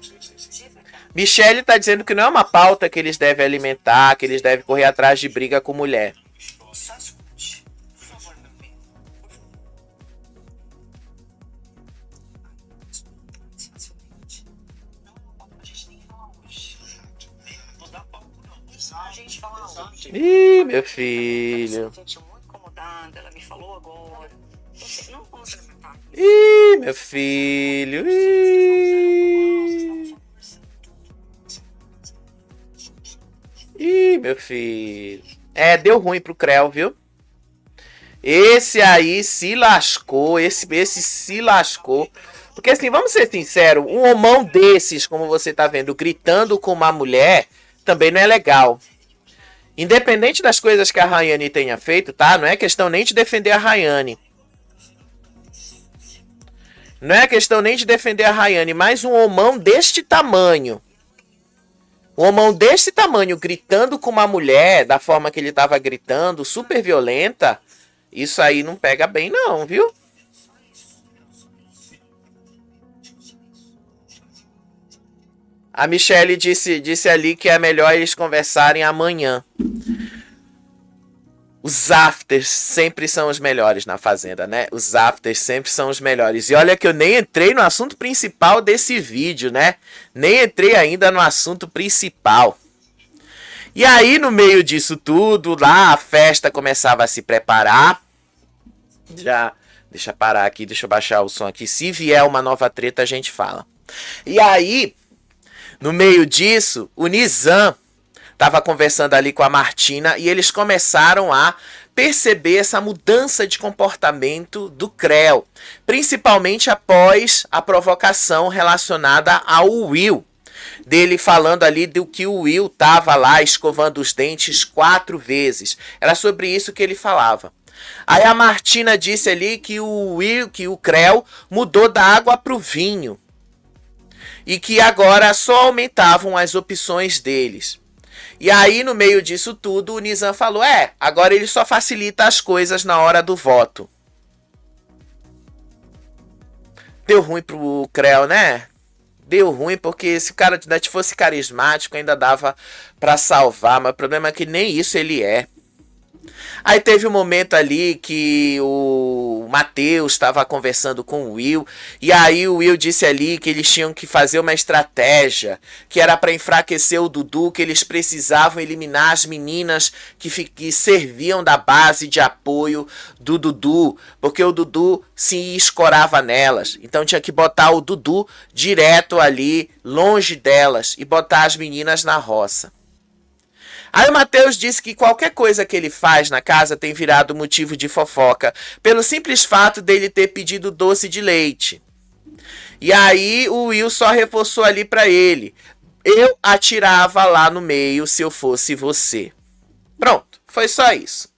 De verdade. Michelle tá dizendo que não é uma pauta que eles devem alimentar, que eles devem correr atrás de briga com mulher. Só escute. Por favor, meu bem. Facilmente. Não é uma pauta pra gente nem falar hoje. Não dá pauta, não. A gente fala hoje. Ih, meu Ela filho. se sentiu muito incomodada, ela me falou agora. Então, assim, não vamos levantar. Ih, meu filho. Ih. Ih, meu filho. É, deu ruim pro Creu, viu? Esse aí se lascou. Esse se lascou. Porque assim, vamos ser sinceros, um homão desses, como você tá vendo, gritando com uma mulher, também não é legal. Independente das coisas que a Rayane tenha feito, tá? Não é questão nem de defender a Rayane. Não é questão nem de defender a Rayane, mas um homão deste tamanho. Um homão desse tamanho gritando com uma mulher, da forma que ele tava gritando, super violenta, isso aí não pega bem não, viu? A Michelle disse ali que é melhor eles conversarem amanhã. Os afters sempre são os melhores na Fazenda, né? Os afters sempre são os melhores. E olha que eu nem entrei no assunto principal desse vídeo, né? Nem entrei ainda no assunto principal. E aí, no meio disso tudo, lá a festa começava a se preparar. Já, deixa eu parar aqui, deixa eu baixar o som aqui. Se vier uma nova treta, a gente fala. E aí, no meio disso, o Nizam estava conversando ali com a Martina e eles começaram a perceber essa mudança de comportamento do Creu, principalmente após a provocação relacionada ao Will, dele falando ali do que o Will estava lá escovando os dentes 4 vezes. Era sobre isso que ele falava. Aí a Martina disse ali que o Creu mudou da água para o vinho e que agora só aumentavam as opções deles. E aí, no meio disso tudo, o Nizam falou, agora ele só facilita as coisas na hora do voto. Deu ruim pro Creu, né? Deu ruim porque se o cara fosse carismático, ainda dava pra salvar, mas o problema é que nem isso ele é. Aí teve um momento ali que o Matheus estava conversando com o Will, e aí o Will disse ali que eles tinham que fazer uma estratégia, que era para enfraquecer o Dudu, que eles precisavam eliminar as meninas que serviam da base de apoio do Dudu, porque o Dudu se escorava nelas, então tinha que botar o Dudu direto ali, longe delas, e botar as meninas na roça. Aí o Matheus disse que qualquer coisa que ele faz na casa tem virado motivo de fofoca, pelo simples fato dele ter pedido doce de leite. E aí o Will só reforçou ali pra ele: eu atirava lá no meio se eu fosse você. Pronto, foi só isso.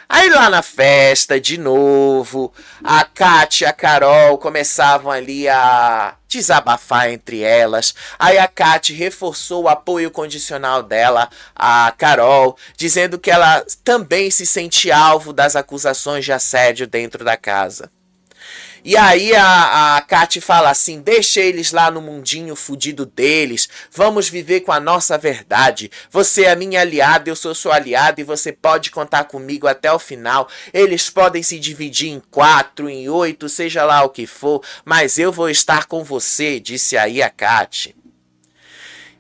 Aí lá na festa, de novo, a Kátia e a Carol começavam ali a desabafar entre elas. Aí a Kátia reforçou o apoio condicional dela, a Carol, dizendo que ela também se sente alvo das acusações de assédio dentro da casa. E aí a Kátia fala assim: deixa eles lá no mundinho fudido deles, vamos viver com a nossa verdade. Você é minha aliada, eu sou sua aliada e você pode contar comigo até o final. Eles podem se dividir em 4, em 8, seja lá o que for, mas eu vou estar com você, disse aí a Kátia.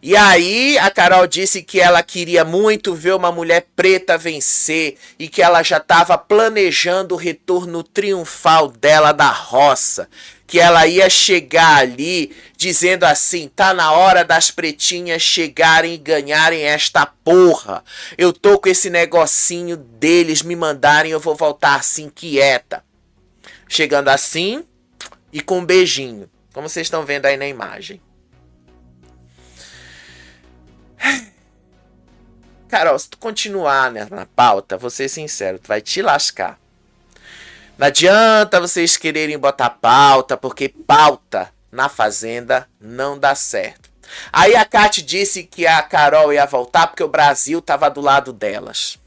E aí a Carol disse que ela queria muito ver uma mulher preta vencer e que ela já estava planejando o retorno triunfal dela da roça. Que ela ia chegar ali dizendo assim: tá na hora das pretinhas chegarem e ganharem esta porra. Eu tô com esse negocinho deles me mandarem, eu vou voltar assim quieta. Chegando assim e com um beijinho, como vocês estão vendo aí na imagem. Carol, se tu continuar na pauta, vou ser sincero, tu vai te lascar. Não adianta vocês quererem botar pauta, porque pauta na Fazenda não dá certo. Aí a Kate disse que a Carol ia voltar porque o Brasil tava do lado delas.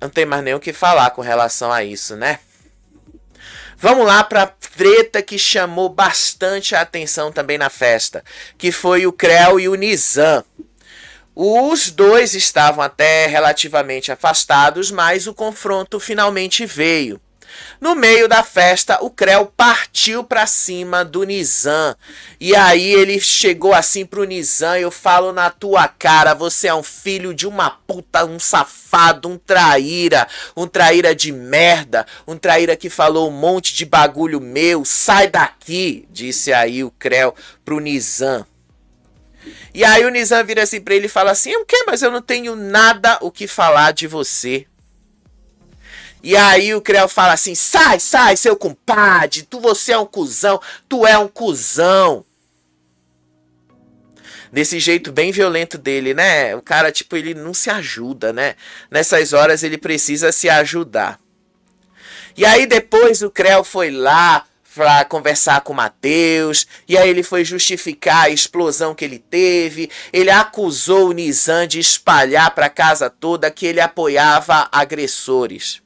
Não tem mais nem o que falar com relação a isso, né? Vamos lá para a treta que chamou bastante a atenção também na festa, que foi o Creu e o Nizam. Os dois estavam até relativamente afastados, mas o confronto finalmente veio. No meio da festa, o Creu partiu para cima do Nizam. E aí ele chegou assim pro Nizam: eu falo na tua cara, você é um filho de uma puta, um safado, um traíra de merda, um traíra que falou um monte de bagulho meu, sai daqui, disse aí o Creu pro Nizam. E aí o Nizam vira assim pra ele e fala assim: o quê? Mas eu não tenho nada o que falar de você. E aí o Creu fala assim: sai, seu compadre, você é um cuzão, tu é um cuzão. Desse jeito bem violento dele, né? O cara, tipo, ele não se ajuda, né? Nessas horas ele precisa se ajudar. E aí depois o Creu foi lá para conversar com o Matheus, e aí ele foi justificar a explosão que ele teve. Ele acusou o Nizam de espalhar para a casa toda que ele apoiava agressores.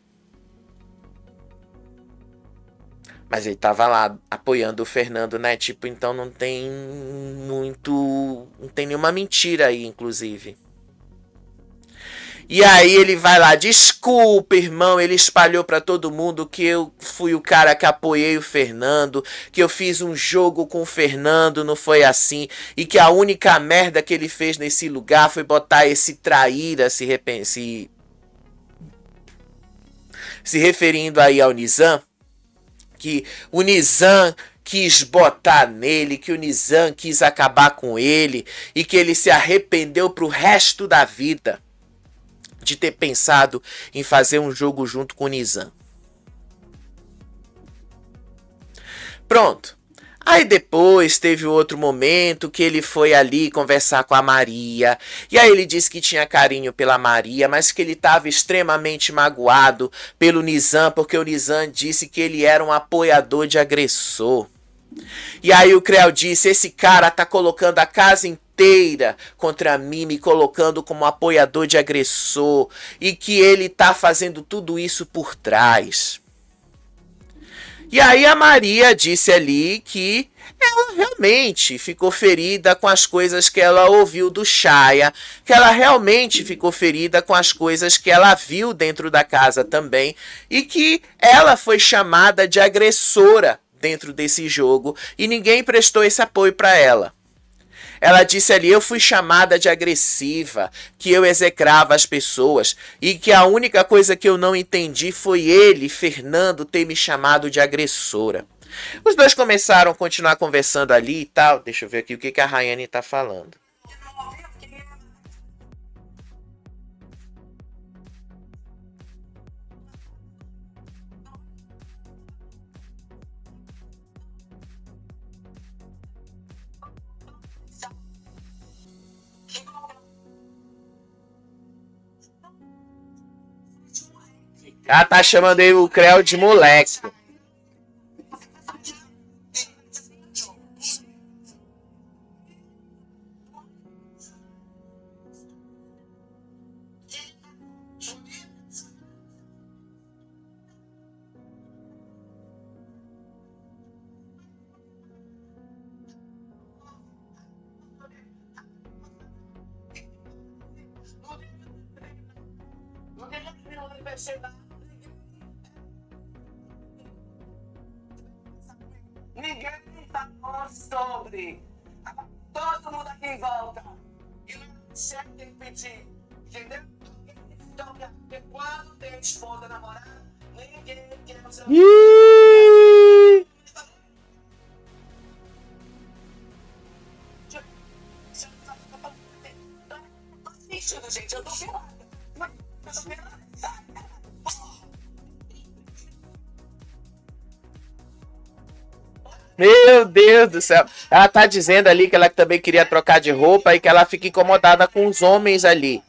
Mas ele tava lá apoiando o Fernando, né? Tipo, então não tem muito. Não tem nenhuma mentira aí, inclusive. E aí ele vai lá, desculpa, irmão, ele espalhou pra todo mundo que eu fui o cara que apoiei o Fernando, que eu fiz um jogo com o Fernando, não foi assim, e que a única merda que ele fez nesse lugar foi botar esse traíra, se referindo aí ao Nizam, que o Nizam quis botar nele, que o Nizam quis acabar com ele, e que ele se arrependeu pro resto da vida de ter pensado em fazer um jogo junto com o Nizam. Pronto. Aí depois teve outro momento que ele foi ali conversar com a Maria. E aí ele disse que tinha carinho pela Maria, mas que ele estava extremamente magoado pelo Nizam, porque o Nizam disse que ele era um apoiador de agressor. E aí o Creu disse, esse cara tá colocando a casa inteira contra mim, me colocando como apoiador de agressor, e que ele tá fazendo tudo isso por trás. E aí a Maria disse ali que ela realmente ficou ferida com as coisas que ela ouviu do Chaya, que ela realmente ficou ferida com as coisas que ela viu dentro da casa também, e que ela foi chamada de agressora dentro desse jogo e ninguém prestou esse apoio para ela. Ela disse ali, eu fui chamada de agressiva, que eu execrava as pessoas e que a única coisa que eu não entendi foi ele, Fernando, ter me chamado de agressora. Os dois começaram a continuar conversando ali e tal. Deixa eu ver aqui o que a Rayane tá falando. Ela tá chamando aí o Creu de moleque. Ninguém falou sobre. Todo mundo aqui em volta. E não consegue impedir. Entendeu? Então, porque quando tem esposa namorada, ninguém quer o seu. Gente, eu tô pelada. Eu tô pelada. Meu Deus do céu. Ela tá dizendo ali que ela também queria trocar de roupa e que ela fica incomodada com os homens ali.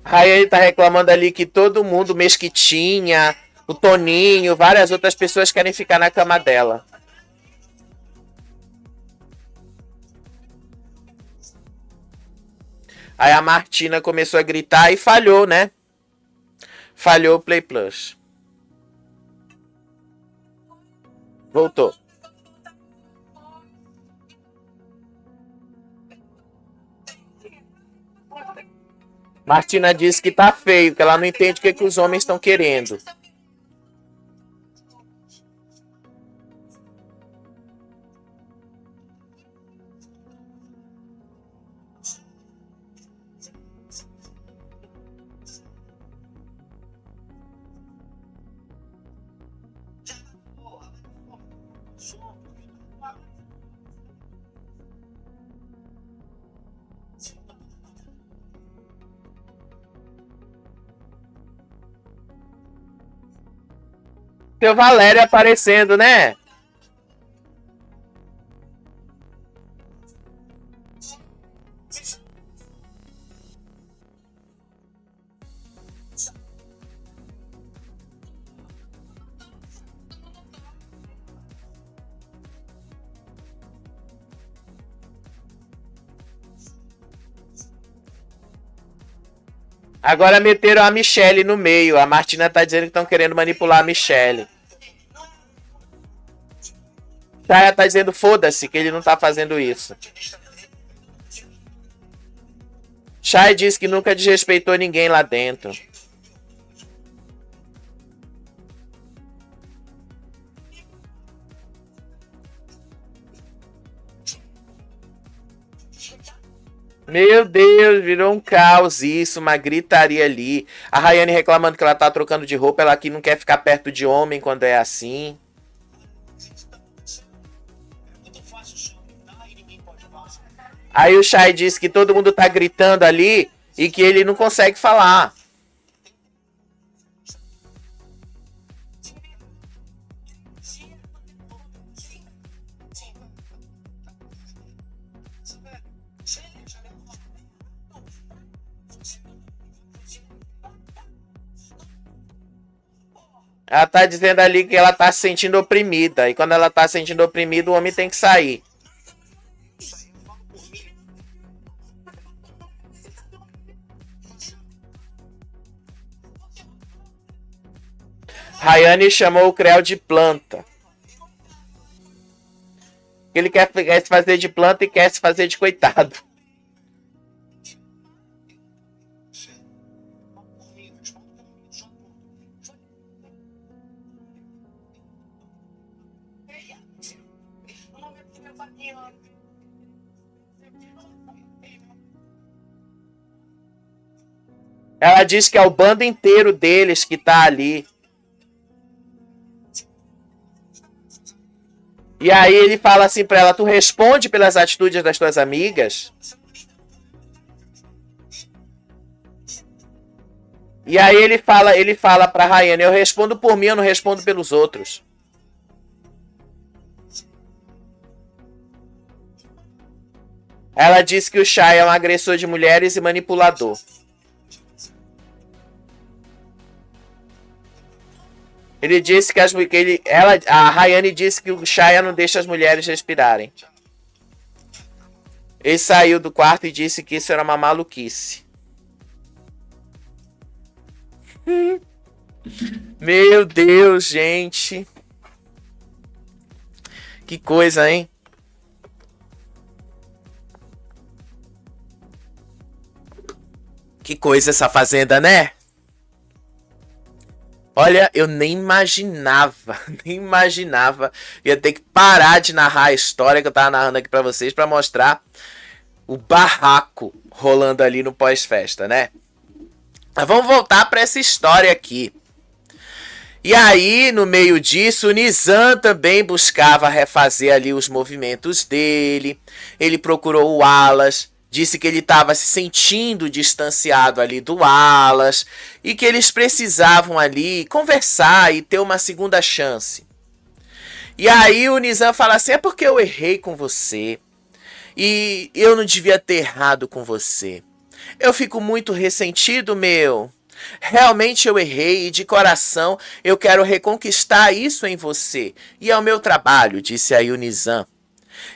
Aí ele tá reclamando ali que todo mundo, Mesquitinha, o Toninho, várias outras pessoas querem ficar na cama dela. Aí a Martina começou a gritar e falhou, né? Falhou o Play Plus. Voltou. Martina disse que tá feio, que ela não entende o que os homens estão querendo. Seu Valério aparecendo, né? Agora meteram a Michelle no meio. A Martina tá dizendo que estão querendo manipular a Michelle. Chaya tá dizendo foda-se que ele não tá fazendo isso. Chaya diz que nunca desrespeitou ninguém lá dentro. Meu Deus, virou um caos isso, uma gritaria ali. A Rayane reclamando que ela tá trocando de roupa, ela aqui não quer ficar perto de homem quando é assim. Aí o Shai disse que todo mundo tá gritando ali e que ele não consegue falar. Ela tá dizendo ali que ela tá se sentindo oprimida. E quando ela tá se sentindo oprimida, o homem tem que sair. Rayane chamou o Creu de planta. Ele quer se fazer de planta e quer se fazer de coitado. Ela diz que é o bando inteiro deles que tá ali. E aí ele fala assim pra ela, tu responde pelas atitudes das tuas amigas? E aí ele fala pra Rayane, eu respondo por mim, eu não respondo pelos outros. Ela diz que o Shai é um agressor de mulheres e manipulador. Ele disse que a Rayane disse que o Shaya não deixa as mulheres respirarem. Ele saiu do quarto e disse que isso era uma maluquice. Meu Deus, gente. Que coisa, hein? Que coisa essa fazenda, né? Olha, eu nem imaginava, ia ter que parar de narrar a história que eu tava narrando aqui pra vocês pra mostrar o barraco rolando ali no pós-festa, né? Mas vamos voltar pra essa história aqui. E aí, no meio disso, o Nizam também buscava refazer ali os movimentos dele. Ele procurou o Alas. Disse que ele estava se sentindo distanciado ali do Alas e que eles precisavam ali conversar e ter uma segunda chance. E aí o Nizam fala assim, é porque eu errei com você e eu não devia ter errado com você. Eu fico muito ressentido, meu. Realmente eu errei e de coração eu quero reconquistar isso em você. E é o meu trabalho, disse aí o Nizam.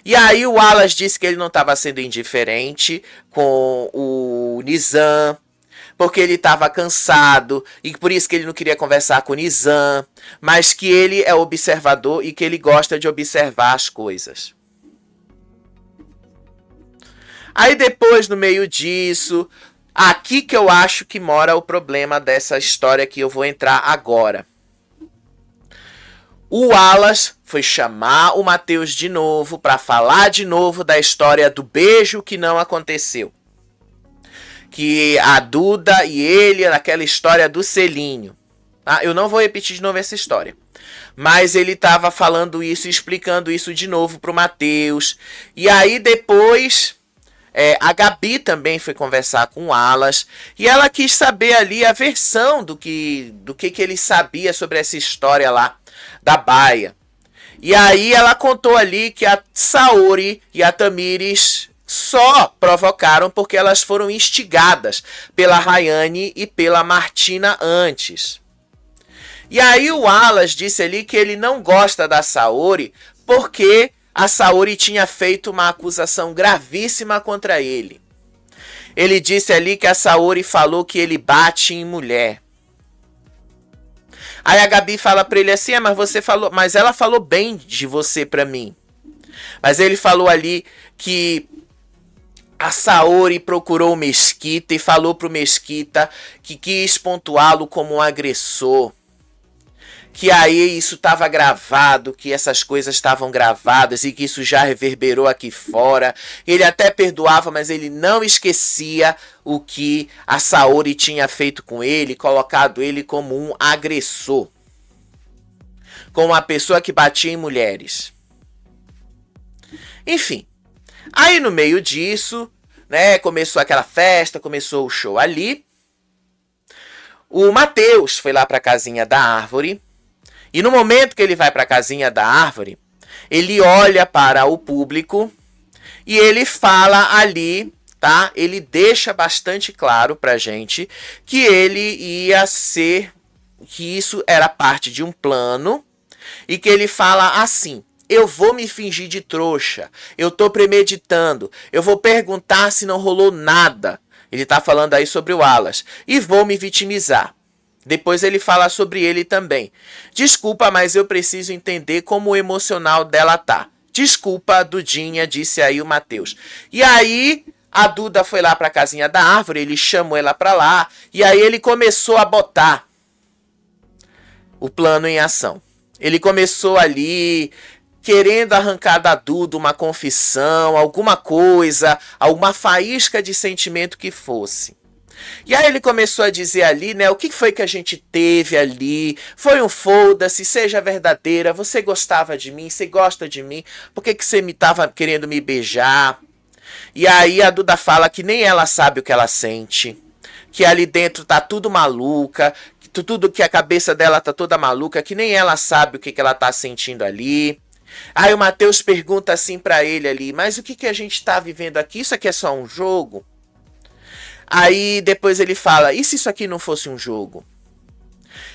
E aí o Alas disse que ele não estava sendo indiferente com o Nizam, porque ele estava cansado e por isso que ele não queria conversar com o Nizam, mas que ele é observador e que ele gosta de observar as coisas. Aí depois, no meio disso, aqui que eu acho que mora o problema dessa história que eu vou entrar agora. O Alas foi chamar o Matheus de novo para falar de novo da história do beijo que não aconteceu. Que a Duda e ele, naquela história do selinho. Tá? Eu não vou repetir de novo essa história. Mas ele estava falando isso, explicando isso de novo pro Matheus. E aí depois a Gabi também foi conversar com o Alas. E ela quis saber ali a versão do que ele sabia sobre essa história lá. da baia. E aí ela contou ali que a Saori e a Tamires só provocaram porque elas foram instigadas pela Rayane e pela Martina antes. E aí o Wallace disse ali que ele não gosta da Saori porque a Saori tinha feito uma acusação gravíssima contra ele. Ele disse ali que a Saori falou que ele bate em mulher. Aí a Gabi fala pra ele assim, mas ela falou bem de você pra mim. Mas ele falou ali que a Saori procurou o Mesquita e falou pro Mesquita que quis pontuá-lo como um agressor. Que aí isso estava gravado, que essas coisas estavam gravadas e que isso já reverberou aqui fora. Ele até perdoava, mas ele não esquecia o que a Saori tinha feito com ele, colocado ele como um agressor. Como uma pessoa que batia em mulheres. Enfim, aí no meio disso, né, começou aquela festa, começou o show ali. O Matheus foi lá para a casinha da árvore. E no momento que ele vai para a casinha da árvore, ele olha para o público e ele fala ali, tá? Ele deixa bastante claro pra gente que ele ia ser, que isso era parte de um plano e que ele fala assim: eu vou me fingir de trouxa, eu tô premeditando, eu vou perguntar se não rolou nada. Ele tá falando aí sobre o Wallace e vou me vitimizar. Depois ele fala sobre ele também. Desculpa, mas eu preciso entender como o emocional dela tá. Desculpa, Dudinha, disse aí o Matheus. E aí a Duda foi lá pra casinha da árvore, ele chamou ela pra lá. E aí ele começou a botar o plano em ação. Ele começou ali querendo arrancar da Duda uma confissão, alguma coisa, alguma faísca de sentimento que fosse. E aí ele começou a dizer ali, né, o que foi que a gente teve ali, foi um foda-se, seja verdadeira, você gostava de mim, você gosta de mim, por que você me tava querendo me beijar? E aí a Duda fala que nem ela sabe o que ela sente, que ali dentro tá tudo maluca, que tudo que a cabeça dela tá toda maluca, que nem ela sabe o que ela tá sentindo ali. Aí o Matheus pergunta assim pra ele ali, mas o que a gente tá vivendo aqui, isso aqui é só um jogo? Aí depois ele fala, e se isso aqui não fosse um jogo?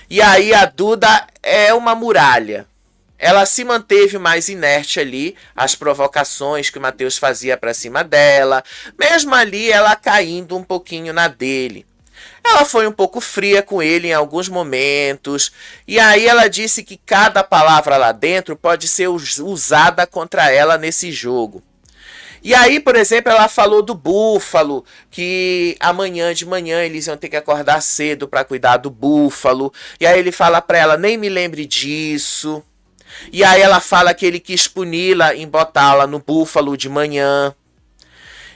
E aí a Duda é uma muralha. Ela se manteve mais inerte ali, às provocações que o Matheus fazia pra cima dela. Mesmo ali ela caindo um pouquinho na dele. Ela foi um pouco fria com ele em alguns momentos. E aí ela disse que cada palavra lá dentro pode ser usada contra ela nesse jogo. E aí, por exemplo, ela falou do búfalo, que amanhã de manhã eles iam ter que acordar cedo para cuidar do búfalo. E aí ele fala para ela, nem me lembre disso. E aí ela fala que ele quis puni-la em botá-la no búfalo de manhã.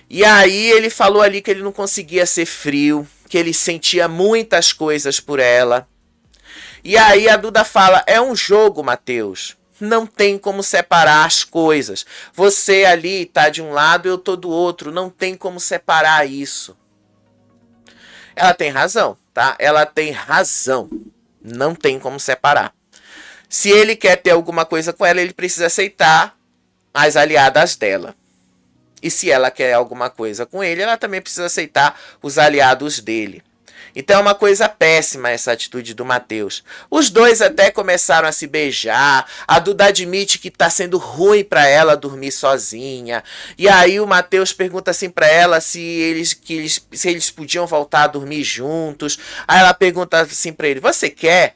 E aí ele falou ali que ele não conseguia ser frio, que ele sentia muitas coisas por ela. E aí a Duda fala, é um jogo, Matheus. Não tem como separar as coisas. Você ali tá de um lado, eu tô do outro. Não tem como separar isso. Ela tem razão, tá? Ela tem razão. Não tem como separar. Se ele quer ter alguma coisa com ela, ele precisa aceitar as aliadas dela. E se ela quer alguma coisa com ele, ela também precisa aceitar os aliados dele. Então é uma coisa péssima essa atitude do Matheus. Os dois até começaram a se beijar. A Duda admite que tá sendo ruim para ela dormir sozinha. E aí o Matheus pergunta assim para ela se eles podiam voltar a dormir juntos. Aí ela pergunta assim para ele, você quer?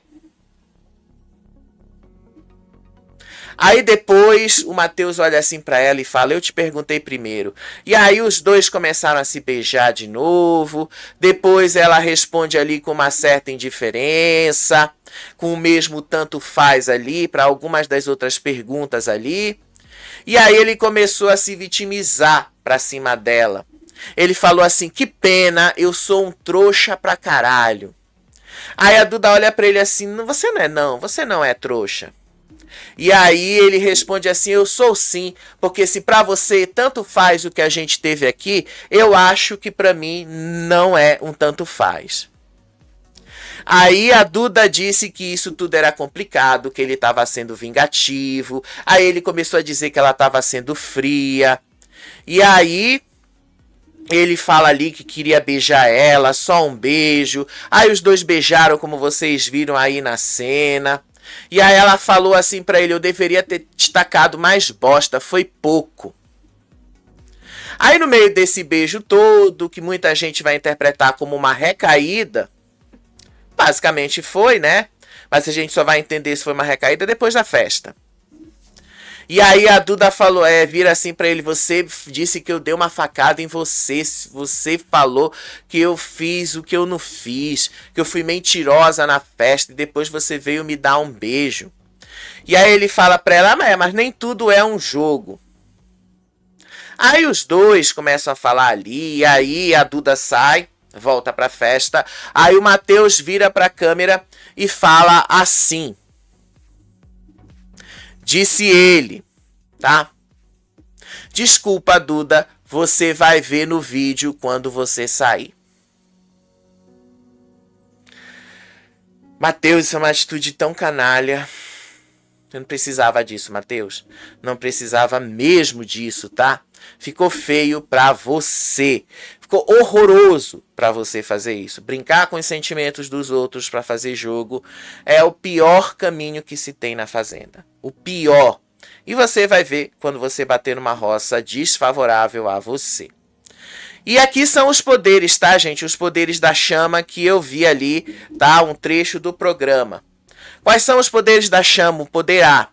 Aí depois o Matheus olha assim pra ela e fala, eu te perguntei primeiro. E aí os dois começaram a se beijar de novo. Depois ela responde ali com uma certa indiferença, com o mesmo tanto faz ali para algumas das outras perguntas ali. E aí ele começou a se vitimizar pra cima dela. Ele falou assim, que pena, eu sou um trouxa pra caralho. Aí a Duda olha pra ele assim, você não é trouxa. E aí ele responde assim, eu sou sim, porque se pra você tanto faz o que a gente teve aqui, eu acho que pra mim não é um tanto faz. Aí a Duda disse que isso tudo era complicado, que ele estava sendo vingativo. Aí ele começou a dizer que ela estava sendo fria. E aí ele fala ali que queria beijar ela, só um beijo. Aí os dois beijaram, como vocês viram aí na cena. E aí ela falou assim pra ele: eu deveria ter destacado mais bosta, foi pouco. Aí no meio desse beijo todo, que muita gente vai interpretar como uma recaída, basicamente foi, né? Mas a gente só vai entender se foi uma recaída depois da festa. E aí a Duda falou, vira assim pra ele: você disse que eu dei uma facada em você, você falou que eu fiz o que eu não fiz, que eu fui mentirosa na festa e depois você veio me dar um beijo. E aí ele fala pra ela: mas nem tudo é um jogo. Aí os dois começam a falar ali, e aí a Duda sai, volta pra festa, aí o Matheus vira pra câmera e fala assim: disse ele, tá? Desculpa, Duda, você vai ver no vídeo quando você sair. Matheus, isso é uma atitude tão canalha. Você não precisava disso, Matheus. Não precisava mesmo disso, tá? Ficou feio pra você. Ficou horroroso pra você fazer isso. Brincar com os sentimentos dos outros pra fazer jogo é o pior caminho que se tem na fazenda. O pior. E você vai ver quando você bater numa roça desfavorável a você. E aqui são os poderes, tá, gente? Os poderes da chama que eu vi ali, tá? Um trecho do programa. Quais são os poderes da chama? O poder A.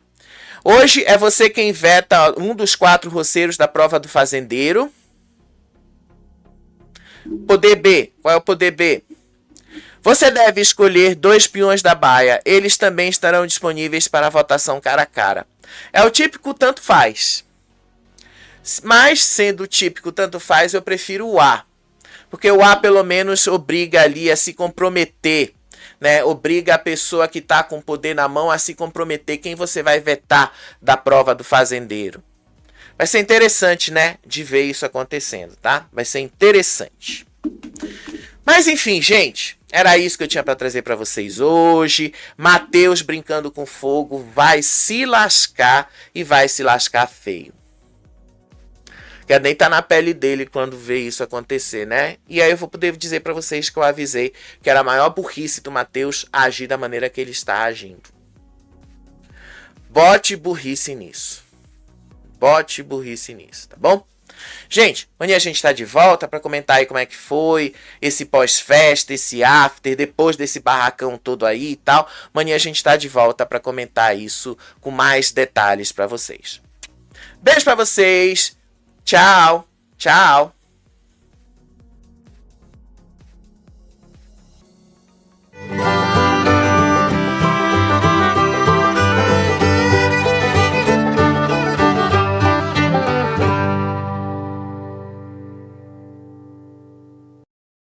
Hoje é você quem veta um dos 4 roceiros da prova do fazendeiro. Poder B. Qual é o poder B? Você deve escolher 2 peões da baia. Eles também estarão disponíveis para votação cara a cara. É o típico tanto faz. Mas, sendo típico tanto faz, eu prefiro o A. Porque o A, pelo menos, obriga ali a se comprometer. Né? Obriga a pessoa que está com o poder na mão a se comprometer. Quem você vai vetar da prova do fazendeiro? Vai ser interessante, né? De ver isso acontecendo, tá? Vai ser interessante. Mas, enfim, gente. Era isso que eu tinha para trazer para vocês hoje. Matheus brincando com fogo vai se lascar e vai se lascar feio. Quer nem tá na pele dele quando vê isso acontecer, né? E aí eu vou poder dizer para vocês que eu avisei que era a maior burrice do Matheus agir da maneira que ele está agindo. Bote burrice nisso. Bote burrice nisso, tá bom? Gente, amanhã a gente tá de volta para comentar aí como é que foi esse pós-festa, esse after, depois desse barracão todo aí e tal. Amanhã a gente tá de volta para comentar isso com mais detalhes para vocês. Beijo para vocês. Tchau, tchau.